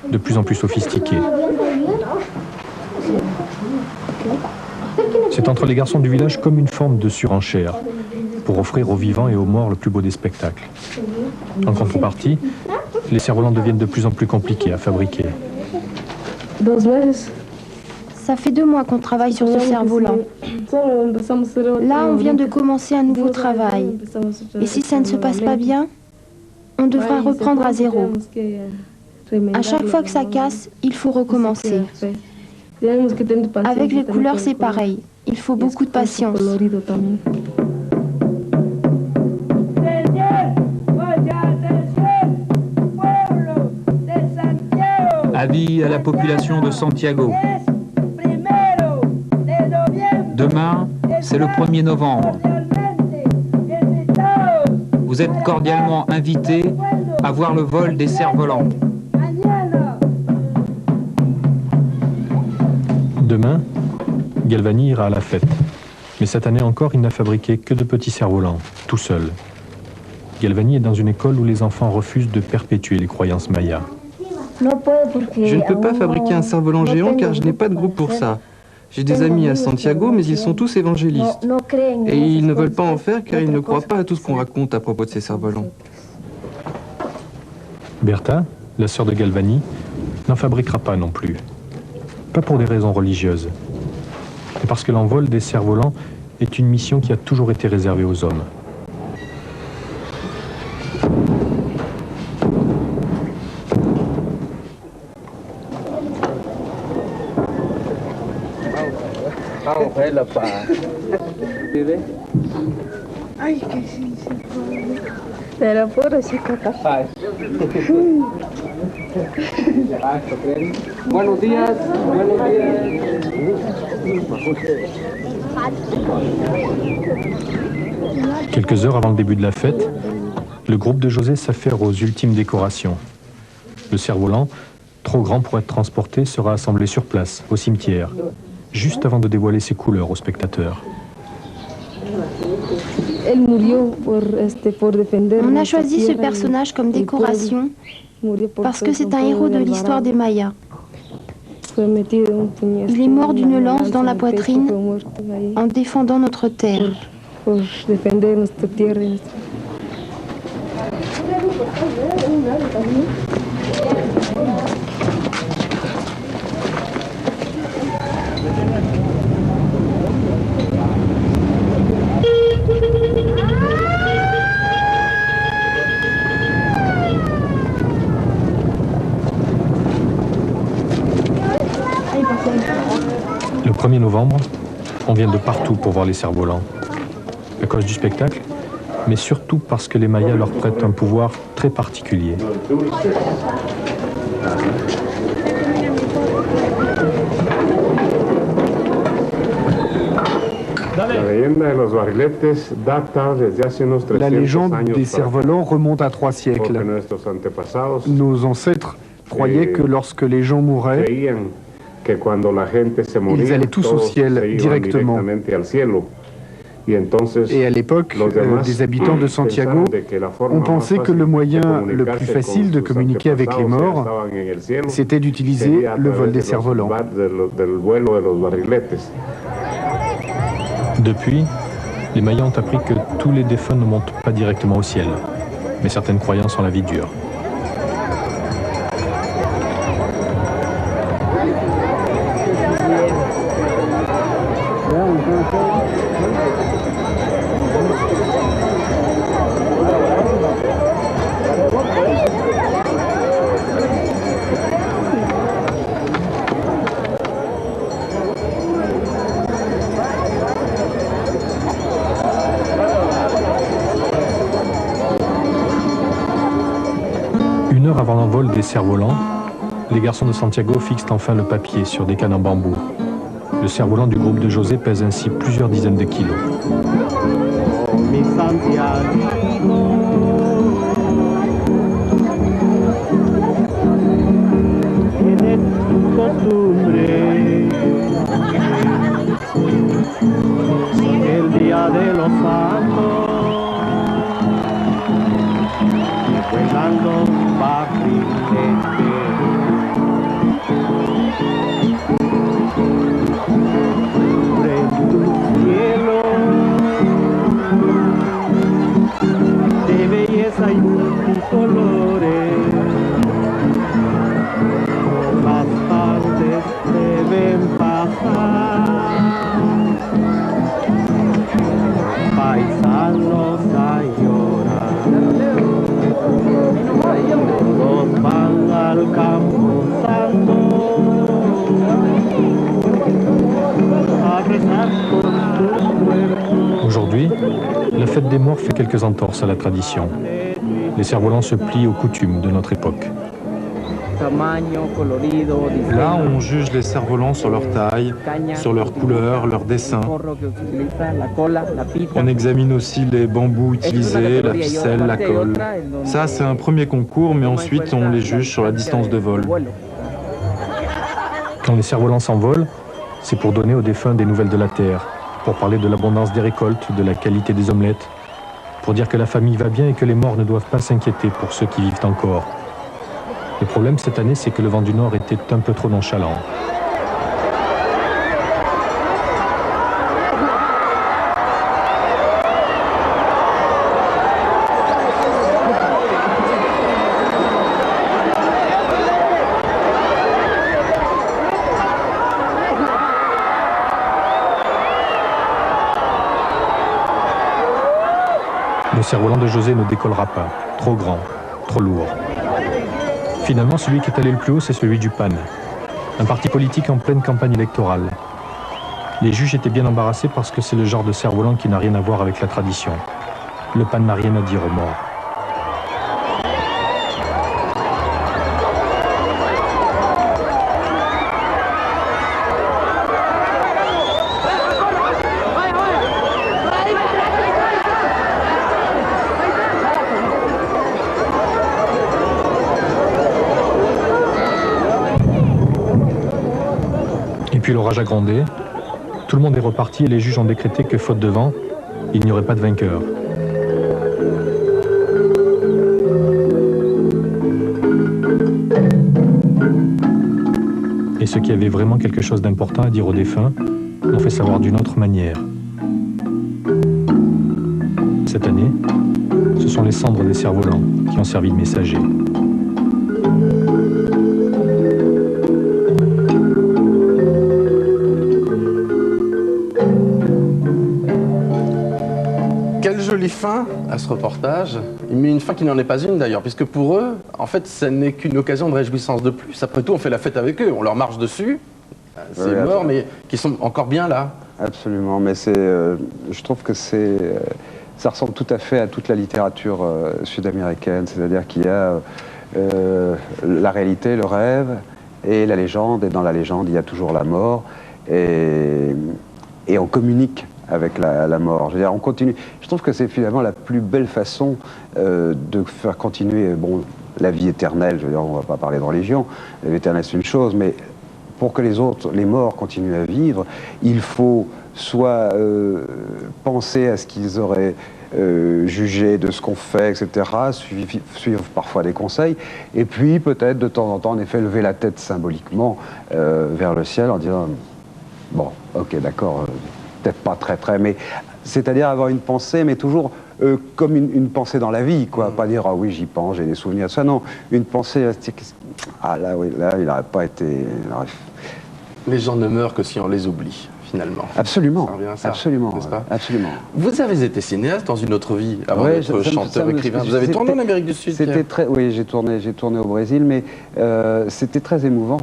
S5: de plus en plus sophistiqués. C'est entre les garçons du village comme une forme de surenchère, pour offrir aux vivants et aux morts le plus beau des spectacles. En contrepartie, les cerfs-volants deviennent de plus en plus compliqués à fabriquer.
S8: Ça fait 2 mois qu'on travaille sur ce cerf-volant. Là, on vient de commencer un nouveau travail. Et si ça ne se passe pas bien, on devra reprendre à zéro. À chaque fois que ça casse, il faut recommencer. Avec les couleurs, c'est pareil. Il faut beaucoup de patience.
S19: Avis à la population de Santiago. Demain, c'est le 1er novembre. Vous êtes cordialement invités à voir le vol des cerfs-volants.
S5: Demain, Galvani ira à la fête. Mais cette année encore, il n'a fabriqué que de petits cerfs-volants, tout seul. Galvani est dans une école où les enfants refusent de perpétuer les croyances mayas.
S20: Je ne peux pas fabriquer un cerf-volant géant car je n'ai pas de groupe pour ça. J'ai des amis à Santiago, mais ils sont tous évangélistes. Et ils ne veulent pas en faire car ils ne croient pas à tout ce qu'on raconte à propos de ces cerfs-volants.
S5: Bertha, la sœur de Galvani, n'en fabriquera pas non plus. Pas pour des raisons religieuses, mais parce que l'envol des cerfs-volants est une mission qui a toujours été réservée aux hommes.
S21: Ay, que sí, te lo puedo sacar.
S20: Buenos días, buenos días.
S5: Quelques heures avant le début de la fête, le groupe de José s'affaire aux ultimes décorations. Le cerf-volant, trop grand pour être transporté, sera assemblé sur place, au cimetière, juste avant de dévoiler ses couleurs aux spectateurs.
S8: On a choisi ce personnage comme décoration parce que c'est un héros de l'histoire des Mayas. Il est mort d'une lance dans la poitrine en défendant notre terre.
S5: Le 1er novembre, on vient de partout pour voir les cerfs-volants. À cause du spectacle, mais surtout parce que les Mayas leur prêtent un pouvoir très particulier.
S3: La légende des cerfs-volants remonte à 3 siècles. Nos ancêtres croyaient que lorsque les gens mouraient, ils allaient tous au ciel directement. Et à l'époque, des habitants de Santiago ont pensé que le moyen le plus facile de communiquer avec les morts, c'était d'utiliser le vol des cerfs-volants.
S5: Depuis, les Mayas ont appris que tous les défunts ne montent pas directement au ciel, mais certaines croyances ont la vie dure. Avant l'envol des cerfs-volants, les garçons de Santiago fixent enfin le papier sur des cannes en bambou. Le cerf-volant du groupe de José pèse ainsi plusieurs dizaines de kilos. Aujourd'hui, la fête des morts fait quelques entorses à la tradition. Les cerfs-volants se plient aux coutumes de notre époque.
S19: Là, on juge les cerfs-volants sur leur taille, sur leur couleur, leur dessin. On examine aussi les bambous utilisés, la ficelle, la colle. Ça, c'est un premier concours, mais ensuite, on les juge sur la distance de vol.
S5: Quand les cerfs-volants s'envolent, c'est pour donner aux défunts des nouvelles de la terre, pour parler de l'abondance des récoltes, de la qualité des omelettes, pour dire que la famille va bien et que les morts ne doivent pas s'inquiéter pour ceux qui vivent encore. Le problème cette année, c'est que le vent du Nord était un peu trop nonchalant. Le cerf-volant de José ne décollera pas, trop grand, trop lourd. Finalement, celui qui est allé le plus haut, c'est celui du PAN, un parti politique en pleine campagne électorale. Les juges étaient bien embarrassés parce que c'est le genre de cerf-volant qui n'a rien à voir avec la tradition. Le PAN n'a rien à dire aux morts. Puis l'orage a grondé, tout le monde est reparti et les juges ont décrété que, faute de vent, il n'y aurait pas de vainqueur. Et ceux qui avaient vraiment quelque chose d'important à dire aux défunts l'ont fait savoir d'une autre manière. Cette année, ce sont les cendres des cerfs-volants qui ont servi de messagers.
S18: Quelle jolie fin à ce reportage, mais une fin qui n'en est pas une d'ailleurs, puisque pour eux, en fait, ça n'est qu'une occasion de réjouissance de plus. Après tout, on fait la fête avec eux, on leur marche dessus, c'est mort, mais qui sont encore bien là.
S2: Absolument, mais je trouve que ça ressemble tout à fait à toute la littérature sud-américaine, c'est-à-dire qu'il y a la réalité, le rêve et la légende, et dans la légende, il y a toujours la mort, et on communique avec la mort. Je veux dire, on continue. Je trouve que c'est finalement la plus belle façon de faire continuer la vie éternelle. Je veux dire, on ne va pas parler de religion. La vie éternelle, c'est une chose, mais pour que les morts continuent à vivre, il faut soit penser à ce qu'ils auraient jugé de ce qu'on fait, etc., suivre parfois des conseils, et puis peut-être de temps en temps, en effet, lever la tête symboliquement vers le ciel en disant bon, ok, d'accord, peut-être pas très, mais c'est-à-dire avoir une pensée, mais toujours comme une pensée dans la vie, quoi. Pas dire ah oui, j'y pense, j'ai des souvenirs, ça, non, une pensée, ah là, oui, là, il n'aurait pas été.
S18: Les gens ne meurent que si on les oublie. Finalement.
S2: Absolument,
S18: ça revient à ça,
S2: absolument,
S18: n'est-ce pas ?
S2: Absolument.
S18: Vous avez été cinéaste dans une autre vie, avant d'être chanteur, écrivain. Vous avez tourné en Amérique du Sud.
S2: Oui, j'ai tourné au Brésil, mais c'était très émouvant,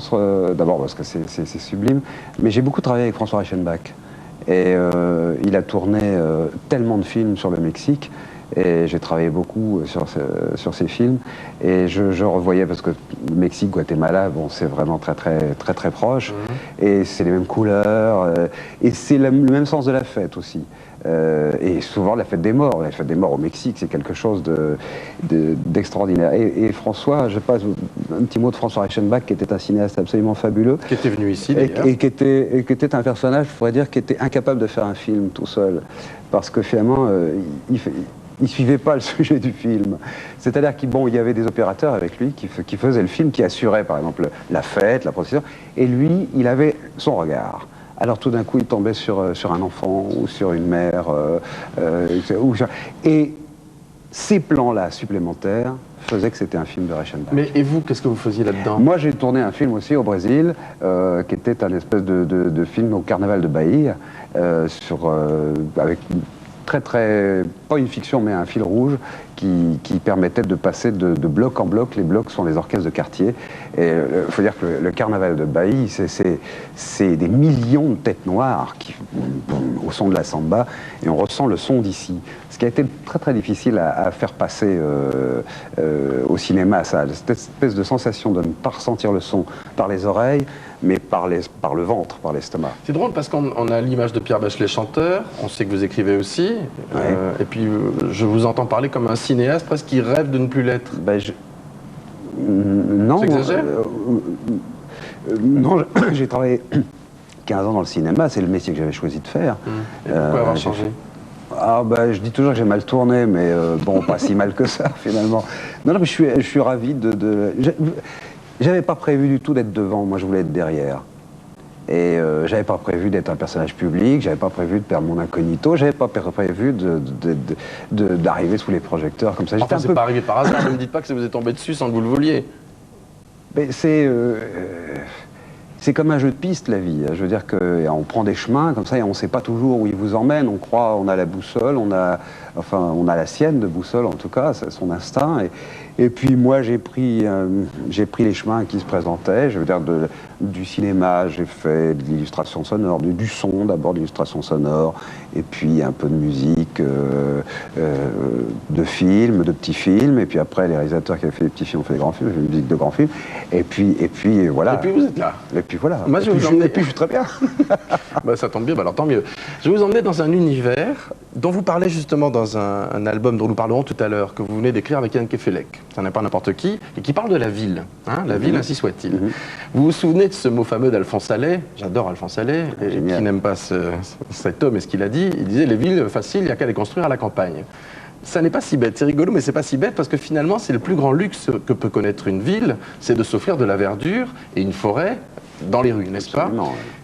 S2: d'abord parce que c'est sublime, mais j'ai beaucoup travaillé avec François Reichenbach. Et il a tourné tellement de films sur le Mexique, et j'ai travaillé beaucoup sur ces films, et je revoyais, parce que le Mexique, Guatemala, bon, c'est vraiment très proche, et c'est les mêmes couleurs, et c'est le même sens de la fête aussi. Et souvent la fête des morts au Mexique, c'est quelque chose d'extraordinaire. Et François, je passe un petit mot de François Reichenbach, qui était un cinéaste absolument fabuleux.
S18: Qui était venu ici, d'ailleurs.
S2: Et qui était un personnage, je pourrais dire, qui était incapable de faire un film tout seul. Parce que finalement, il ne suivait pas le sujet du film. C'est-à-dire qu'il y avait des opérateurs avec lui qui faisaient le film, qui assuraient par exemple la fête, la procession, et lui, il avait son regard. Alors tout d'un coup, il tombait sur un enfant ou sur une mère. Et ces plans-là supplémentaires faisaient que c'était un film de Reichenbach.
S18: Mais et vous, qu'est-ce que vous faisiez là-dedans ?
S2: Moi, j'ai tourné un film aussi au Brésil, qui était un espèce de film au Carnaval de Bahia, avec pas une fiction, mais un fil rouge qui permettait de passer de bloc en bloc. Les blocs sont les orchestres de quartier. Et il faut dire que le Carnaval de Bahia, c'est des millions de têtes noires au son de la samba, et on ressent le son d'ici. Ce qui a été très difficile à faire passer au cinéma, ça, cette espèce de sensation de ne pas ressentir le son par les oreilles, mais par le ventre, par l'estomac.
S18: C'est drôle parce qu'on a l'image de Pierre Bachelet chanteur, on sait que vous écrivez aussi, et puis je vous entends parler comme un cinéaste presque qui rêve de ne plus l'être.
S2: Non.
S18: J'exagère
S2: non, j'ai travaillé 15 ans dans le cinéma, c'est le métier que j'avais choisi de faire.
S18: Et pourquoi avoir changé ?
S2: Je dis toujours que j'ai mal tourné, mais bon, pas si mal que ça, finalement. Non, mais je suis ravi j'avais pas prévu du tout d'être devant, moi je voulais être derrière. Et j'avais pas prévu d'être un personnage public, j'avais pas prévu de perdre mon incognito, j'avais pas prévu d'arriver sous les projecteurs comme ça.
S18: Enfin, c'est pas arrivé par hasard, ne me dites pas que ça vous est tombé dessus sans que vous le vouliez.
S2: Mais c'est comme un jeu de piste, la vie. Je veux dire qu'on prend des chemins comme ça et on ne sait pas toujours où ils vous emmènent. On croit, on a la boussole, on a la sienne de boussole en tout cas, c'est son instinct. Et puis moi, j'ai pris les chemins qui se présentaient. Je veux dire, du cinéma, j'ai fait de l'illustration sonore, du son d'abord, de l'illustration sonore, et puis un peu de musique, de films, de petits films. Et puis après, les réalisateurs qui avaient fait des petits films ont fait des grands films, j'ai fait de la musique de grands films. Et puis voilà.
S18: Et puis vous êtes là.
S2: Et puis voilà.
S18: Moi,
S2: et puis je suis très bien.
S18: Ça tombe bien, alors tant mieux. Je vais vous emmener dans un univers dont vous parlez justement dans un album dont nous parlerons tout à l'heure, que vous venez d'écrire avec Yann Kefelec. Ça n'est pas n'importe qui, et qui parle de la ville. La ville, ainsi soit-il. Vous vous souvenez de ce mot fameux d'Alphonse Allais ? J'adore Alphonse Allais, qui n'aime pas cet homme et ce qu'il a dit. Il disait, les villes faciles, il n'y a qu'à les construire à la campagne. Ça n'est pas si bête, c'est rigolo, mais c'est pas si bête parce que finalement, c'est le plus grand luxe que peut connaître une ville, c'est de s'offrir de la verdure et une forêt dans les rues, n'est-ce pas ?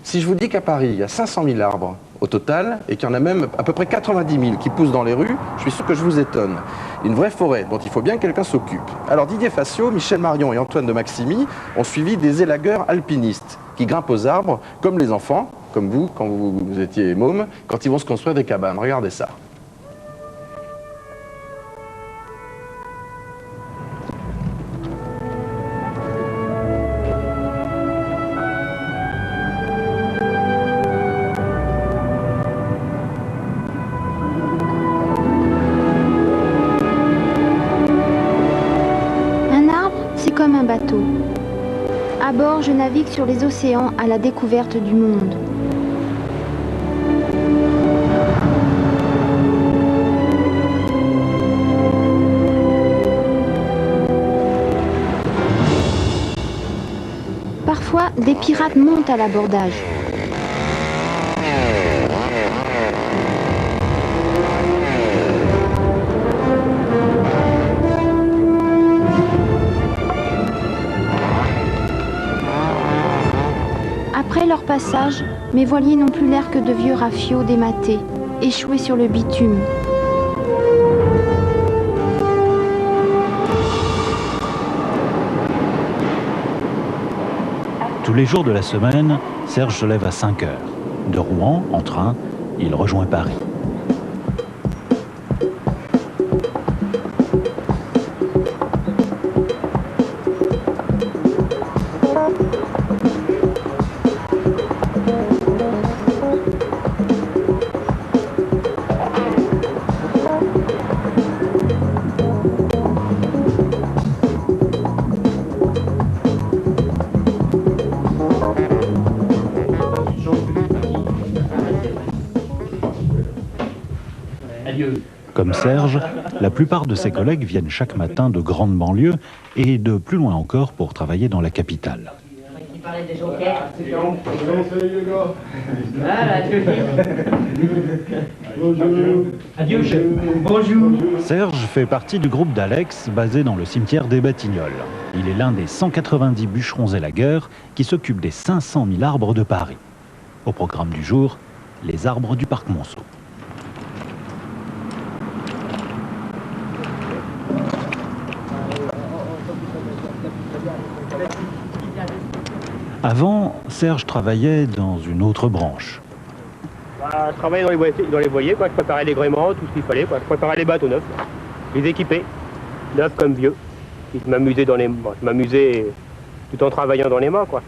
S18: Si je vous dis qu'à Paris, il y a 500 000 arbres au total, et qu'il y en a même à peu près 90 000 qui poussent dans les rues, je suis sûr que je vous étonne. Une vraie forêt dont il faut bien que quelqu'un s'occupe. Alors Didier Facio, Michel Marion et Antoine de Maximi ont suivi des élagueurs alpinistes qui grimpent aux arbres comme les enfants, comme vous, quand vous étiez môme, quand ils vont se construire des cabanes. Regardez ça.
S8: À bord, je navigue sur les océans à la découverte du monde. Des pirates montent à l'abordage. Après leur passage, mes voiliers n'ont plus l'air que de vieux rafiots dématés, échoués sur le bitume.
S7: Tous les jours de la semaine, Serge se lève à 5 heures. De Rouen, en train, il rejoint Paris. Comme Serge, la plupart de ses collègues viennent chaque matin de grandes banlieues et de plus loin encore pour travailler dans la capitale.
S9: Adieu, chef. Bonjour.
S7: Serge fait partie du groupe d'Alex, basé dans le cimetière des Batignolles. Il est l'un des 190 bûcherons élagueurs qui s'occupent des 500 000 arbres de Paris. Au programme du jour, les arbres du parc Monceau. Avant, Serge travaillait dans une autre branche.
S13: Je travaillais dans les voiliers, quoi. Je préparais les gréements, tout ce qu'il fallait, quoi. Je préparais les bateaux neufs, les équipais, neufs comme vieux. Et je m'amusais je m'amusais tout en travaillant dans les mâts, quoi.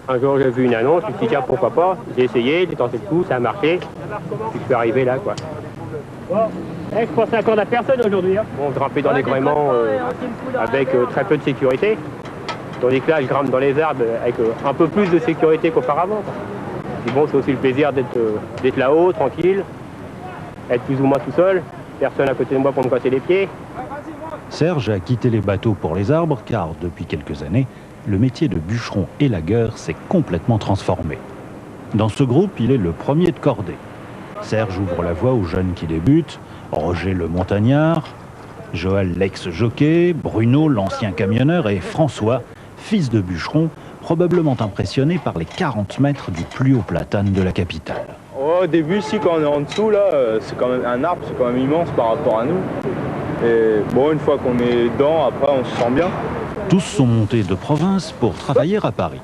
S13: Un jour j'ai vu une annonce, je me suis dit tiens pourquoi pas, j'ai essayé, j'ai tenté le coup, ça a marché, puis je suis arrivé là, quoi. Je pensais encore à personne aujourd'hui, hein. Bon, je grimpais dans les gréements avec très peu de sécurité. Tandis que là, je grimpe dans les arbres avec un peu plus de sécurité qu'auparavant. Et bon, c'est aussi le plaisir d'être là-haut, tranquille, être plus ou moins tout seul, personne à côté de moi pour me casser les pieds.
S7: Serge a quitté les bateaux pour les arbres car, depuis quelques années, le métier de bûcheron élagueur s'est complètement transformé. Dans ce groupe, il est le premier de cordée. Serge ouvre la voie aux jeunes qui débutent, Roger le montagnard, Joël l'ex-jockey, Bruno l'ancien camionneur et François, fils de bûcheron, probablement impressionné par les 40 mètres du plus haut platane de la capitale.
S22: Au début, si, quand on est en dessous, là, c'est quand même un arbre, c'est quand même immense par rapport à nous. Et bon, une fois qu'on est dedans, après, on se sent bien.
S7: Tous sont montés de province pour travailler à Paris.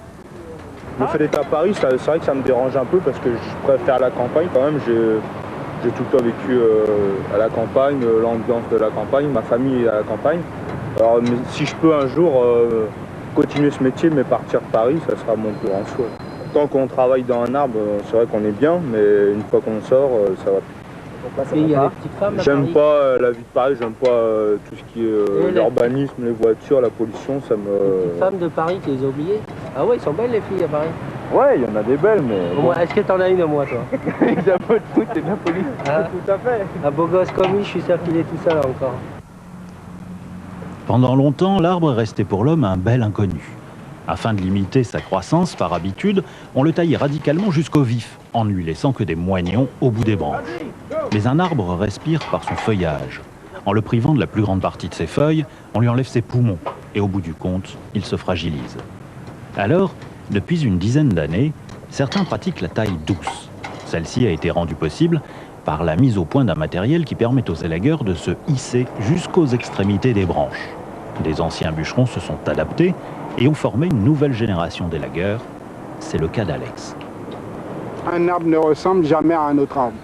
S22: Le fait d'être à Paris, c'est vrai que ça me dérange un peu parce que je préfère la campagne quand même. J'ai tout le temps vécu à la campagne, l'ambiance de la campagne, ma famille est à la campagne. Alors si je peux un jour continuer ce métier, mais partir de Paris, ça sera mon plus grand souhait. Tant qu'on travaille dans un arbre, c'est vrai qu'on est bien, mais une fois qu'on sort, ça va. J'aime pas la vie de Paris, j'aime pas tout ce qui est l'urbanisme, les voitures, la pollution, ça me...
S23: Les petites femmes de Paris, tu les as oubliées? Ah ouais, ils sont belles les filles à Paris.
S22: Ouais, il y en a des belles, mais...
S23: Bon. Est-ce que t'en as une à moi, toi?
S22: Ils a pas de foot et de la police.
S23: Ah.
S22: Tout à fait.
S23: Un beau gosse comme lui, je suis sûr qu'il est tout seul encore.
S7: Pendant longtemps, l'arbre est resté pour l'homme un bel inconnu. Afin de limiter sa croissance, par habitude, on le taillait radicalement jusqu'au vif, en ne lui laissant que des moignons au bout des branches. Mais un arbre respire par son feuillage. En le privant de la plus grande partie de ses feuilles, on lui enlève ses poumons, et au bout du compte, il se fragilise. Alors, depuis une dizaine d'années, certains pratiquent la taille douce. Celle-ci a été rendue possible par la mise au point d'un matériel qui permet aux élagueurs de se hisser jusqu'aux extrémités des branches. Des anciens bûcherons se sont adaptés et ont formé une nouvelle génération d'élagueurs. C'est le cas d'Alex.
S25: Un arbre ne ressemble jamais à un autre arbre.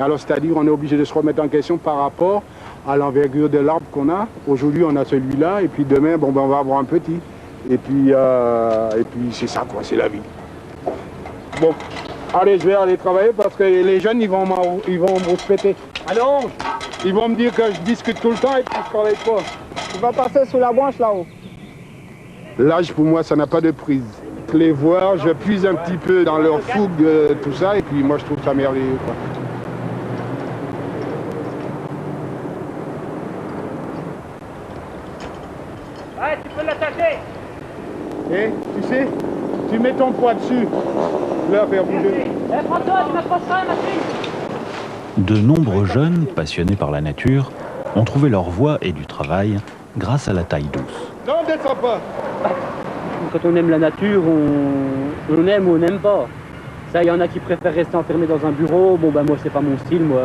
S25: Alors c'est-à-dire on est obligé de se remettre en question par rapport à l'envergure de l'arbre qu'on a. Aujourd'hui on a celui-là et puis demain on va avoir un petit. Et puis c'est ça quoi, c'est la vie. Bon, allez je vais aller travailler parce que les jeunes ils vont me respecter. Allons, ils vont me dire que je discute tout le temps et puis je travaille pas.
S23: Tu vas passer sous la branche là-haut.
S25: L'âge pour moi ça n'a pas de prise. Les voir, je puise un petit peu dans leur fougue, tout ça, et puis moi je trouve ça merveilleux quoi.
S13: Ouais, tu peux l'attacher.
S25: Et tu sais, mets ton poids dessus. Là, faire bouger.
S7: De nombreux jeunes, passionnés par la nature, ont trouvé leur voie et du travail grâce à la taille douce.
S25: Non, descends pas.
S23: Quand on aime la nature, on aime ou on n'aime pas. Ça, il y en a qui préfèrent rester enfermés dans un bureau. Bon, ben moi, c'est pas mon style. Moi,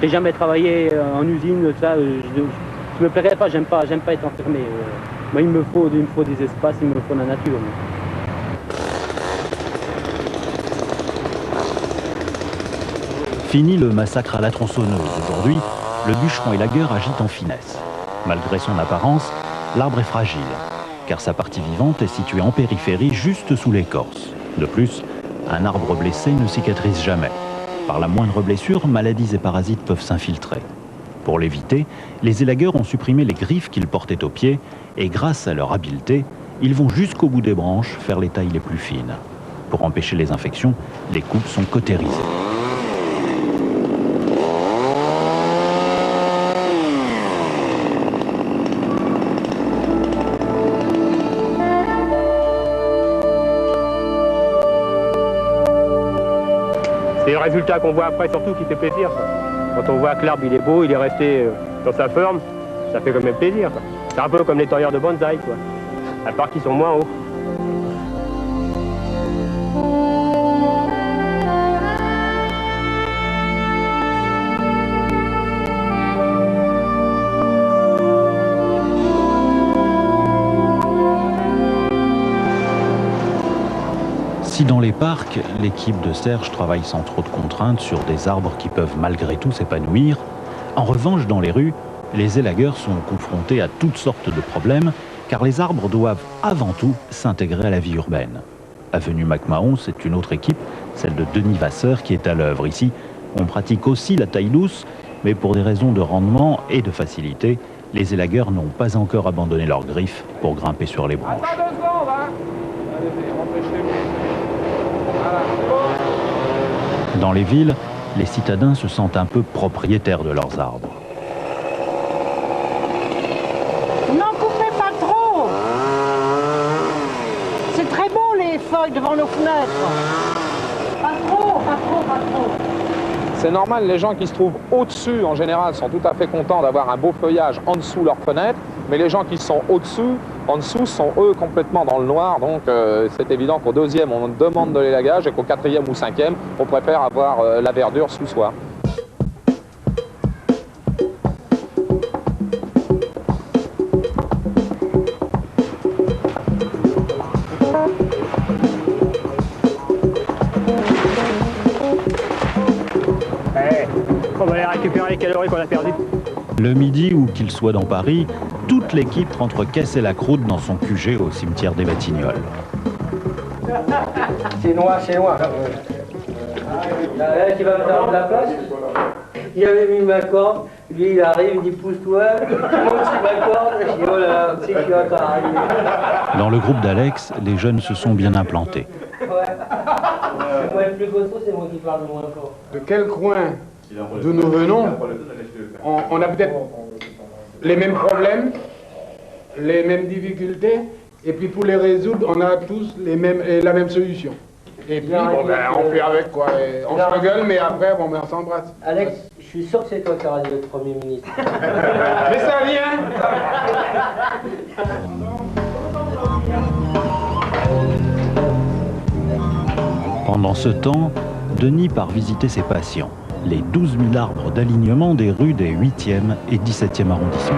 S23: j'ai jamais travaillé en usine. Ça, je me plairais pas. J'aime pas être enfermé. Moi, il me faut des espaces. Il me faut la nature.
S7: Fini le massacre à la tronçonneuse. Aujourd'hui, le bûcheron élagueur agit en finesse. Malgré son apparence, l'arbre est fragile, car sa partie vivante est située en périphérie, juste sous l'écorce. De plus, un arbre blessé ne cicatrise jamais. Par la moindre blessure, maladies et parasites peuvent s'infiltrer. Pour l'éviter, les élagueurs ont supprimé les griffes qu'ils portaient aux pieds et grâce à leur habileté, ils vont jusqu'au bout des branches faire les tailles les plus fines. Pour empêcher les infections, les coupes sont cautérisées.
S13: C'est le résultat qu'on voit après surtout qui fait plaisir. Quoi. Quand on voit que l'arbre il est beau, il est resté dans sa forme, ça fait quand même plaisir. C'est un peu comme les tailleurs de bonsaï, quoi. À part qu'ils sont moins hauts.
S7: Si dans les parcs, l'équipe de Serge travaille sans trop de contraintes sur des arbres qui peuvent malgré tout s'épanouir, en revanche dans les rues, les élagueurs sont confrontés à toutes sortes de problèmes car les arbres doivent avant tout s'intégrer à la vie urbaine. Avenue MacMahon, c'est une autre équipe, celle de Denis Vasseur qui est à l'œuvre. Ici, on pratique aussi la taille douce, mais pour des raisons de rendement et de facilité, les élagueurs n'ont pas encore abandonné leurs griffes pour grimper sur les branches. Dans les villes, les citadins se sentent un peu propriétaires de leurs arbres.
S1: N'en coupez pas trop. C'est très beau les feuilles devant nos fenêtres. Pas trop, pas trop, pas trop.
S22: C'est normal, les gens qui se trouvent au-dessus, en général, sont tout à fait contents d'avoir un beau feuillage en dessous de leur fenêtre, mais les gens qui sont au-dessous, en dessous, sont eux complètement dans le noir, donc c'est évident qu'au deuxième, on demande de l'élagage et qu'au quatrième ou cinquième, on préfère avoir la verdure sous soi.
S13: On va aller récupérer les calories qu'on a perdues.
S7: Le midi, où qu'il soit dans Paris, toute l'équipe rentre casser la croûte dans son QG au cimetière des Batignolles.
S23: C'est noir, c'est noir. Là, tu vas me faire de la place. Il avait mis ma corde, lui il arrive, il dit pousse-toi, je monte sur ma corde, je dis oh là là, c'est qui va t'arriver.
S7: Dans le groupe d'Alex, les jeunes se sont bien implantés.
S23: Ouais. Moi le plus costaud, c'est moi qui parle le moins fort.
S25: De quel coin d'où nous venons, on a peut-être les mêmes problèmes, les mêmes difficultés, et puis pour les résoudre, on a tous la même solution. Et puis, bon, ben, on fait avec quoi. On se regueule, mais après, bon, ben, on s'embrasse.
S23: Alex, je suis sûr que c'est toi qui auras dit le Premier ministre.
S25: Mais ça vient.
S7: Pendant ce temps, Denis part visiter ses patients, les 12 000 arbres d'alignement des rues des 8e et 17e arrondissements.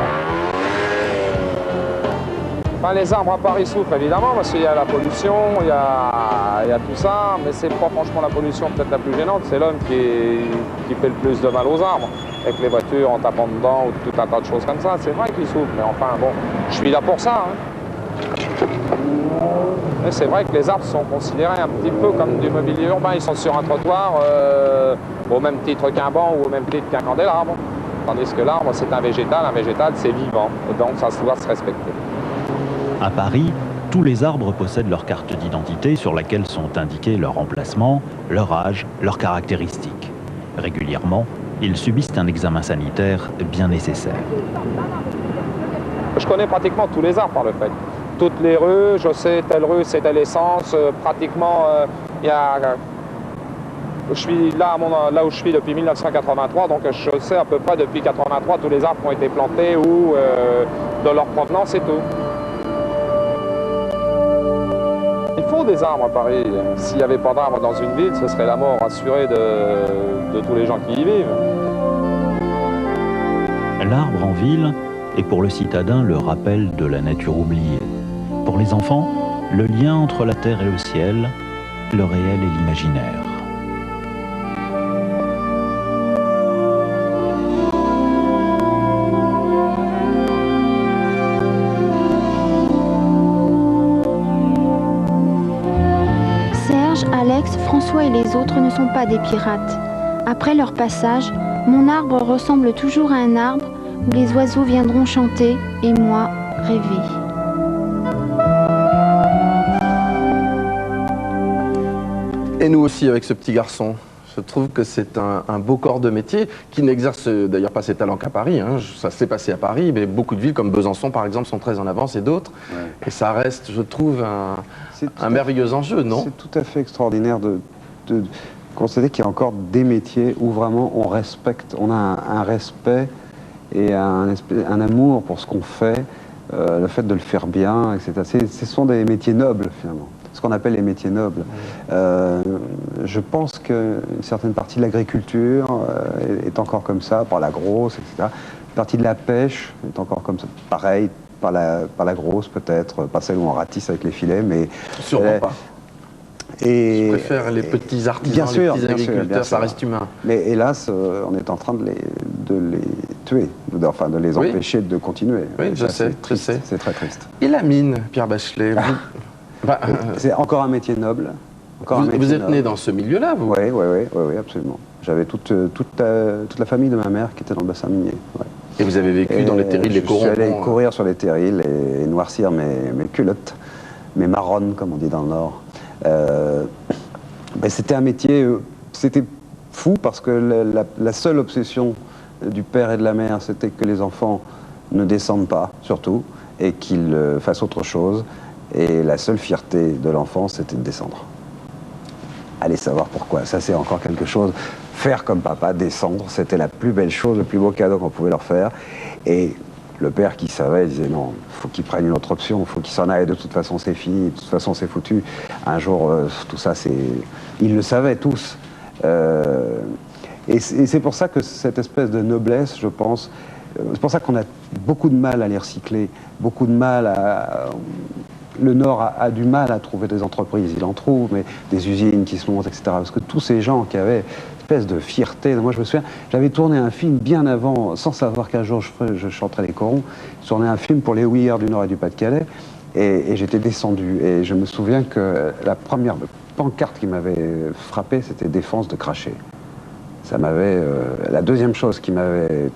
S22: Enfin, les arbres à Paris souffrent évidemment parce qu'il y a la pollution, il y a tout ça, mais c'est pas franchement la pollution peut-être la plus gênante, c'est l'homme qui fait le plus de mal aux arbres. Avec les voitures en tapant dedans ou tout un tas de choses comme ça, c'est vrai qu'ils souffrent, mais enfin bon, je suis là pour ça. Mais c'est vrai que les arbres sont considérés un petit peu comme du mobilier urbain, ils sont sur un trottoir au même titre qu'un banc ou au même titre qu'un candélabre. Tandis que l'arbre c'est un végétal c'est vivant, donc ça doit se respecter.
S7: À Paris, tous les arbres possèdent leur carte d'identité sur laquelle sont indiqués leur emplacement, leur âge, leurs caractéristiques. Régulièrement, ils subissent un examen sanitaire bien nécessaire.
S22: Je connais pratiquement tous les arbres par le fait.
S4: toutes les rues, je sais telle rue c'est telle essence, pratiquement il y a... Je suis là, là où je suis depuis 1983, donc je sais à peu près depuis 83 tous les arbres qui ont été plantés ou de leur provenance et tout. Il faut des arbres à Paris. S'il n'y avait pas d'arbres dans une ville, ce serait la mort assurée de tous les gens qui y vivent.
S7: L'arbre en ville est pour le citadin le rappel de la nature oubliée. Pour les enfants, le lien entre la terre et le ciel, le réel et l'imaginaire.
S8: Alex, François et les autres ne sont pas des pirates. Après leur passage, mon arbre ressemble toujours à un arbre où les oiseaux viendront chanter et moi rêver.
S18: Et nous aussi avec ce petit garçon. Je trouve que c'est un beau corps de métier qui n'exerce d'ailleurs pas ses talents qu'à Paris. Hein. Ça s'est passé à Paris, mais beaucoup de villes comme Besançon par exemple sont très en avance et d'autres. Ouais. Et ça reste, je trouve, un merveilleux enjeu, non? C'est
S2: tout à fait extraordinaire de constater qu'il y a encore des métiers où vraiment on respecte, on a un respect et un amour pour ce qu'on fait, le fait de le faire bien, etc. Ce sont des métiers nobles finalement. Ce qu'on appelle les métiers nobles. Je pense qu'une certaine partie de l'agriculture est encore comme ça, par la grosse, etc. Une partie de la pêche est encore comme ça, pareil, par la grosse peut-être, pas celle où on ratisse avec les filets, mais...
S18: Sûrement pas. Je préfère les petits artisans, les petits agriculteurs, ça reste humain.
S2: Mais hélas, on est en train de les tuer, enfin de les empêcher de continuer.
S18: Oui, je sais.
S2: C'est très triste.
S18: Et la mine, Pierre Bachelet
S2: c'est encore un métier noble.
S18: Vous êtes né dans ce milieu-là, vous?
S2: Oui, absolument. J'avais toute la famille de ma mère qui était dans le bassin minier. Ouais.
S18: Et vous avez vécu dans les terrils, les corons?
S2: Je suis allé courir sur les terrils et noircir mes culottes, mes marronnes, comme on dit dans le Nord. C'était un métier, c'était fou parce que la seule obsession du père et de la mère, c'était que les enfants ne descendent pas, surtout, et qu'ils fassent autre chose. Et la seule fierté de l'enfant, c'était de descendre. Allez savoir pourquoi. Ça, c'est encore quelque chose. Faire comme papa, descendre, c'était la plus belle chose, le plus beau cadeau qu'on pouvait leur faire. Et le père qui savait, disait non, il faut qu'ils prennent une autre option, il faut qu'ils s'en aillent, de toute façon c'est fini, de toute façon c'est foutu. Un jour, tout ça, c'est... Ils le savaient tous. Et c'est pour ça que cette espèce de noblesse, je pense, c'est pour ça qu'on a beaucoup de mal à les recycler, beaucoup de mal à... Le Nord a du mal à trouver des entreprises, il en trouve, mais des usines qui se montent, etc. Parce que tous ces gens qui avaient une espèce de fierté, moi je me souviens, j'avais tourné un film bien avant, sans savoir qu'un jour je chanterais les corons, je tournais un film pour les ouïères du Nord et du Pas-de-Calais, et j'étais descendu. Et je me souviens que la première pancarte qui m'avait frappé, c'était « Défense de cracher ». Ça m'avait... la deuxième chose qui m'avait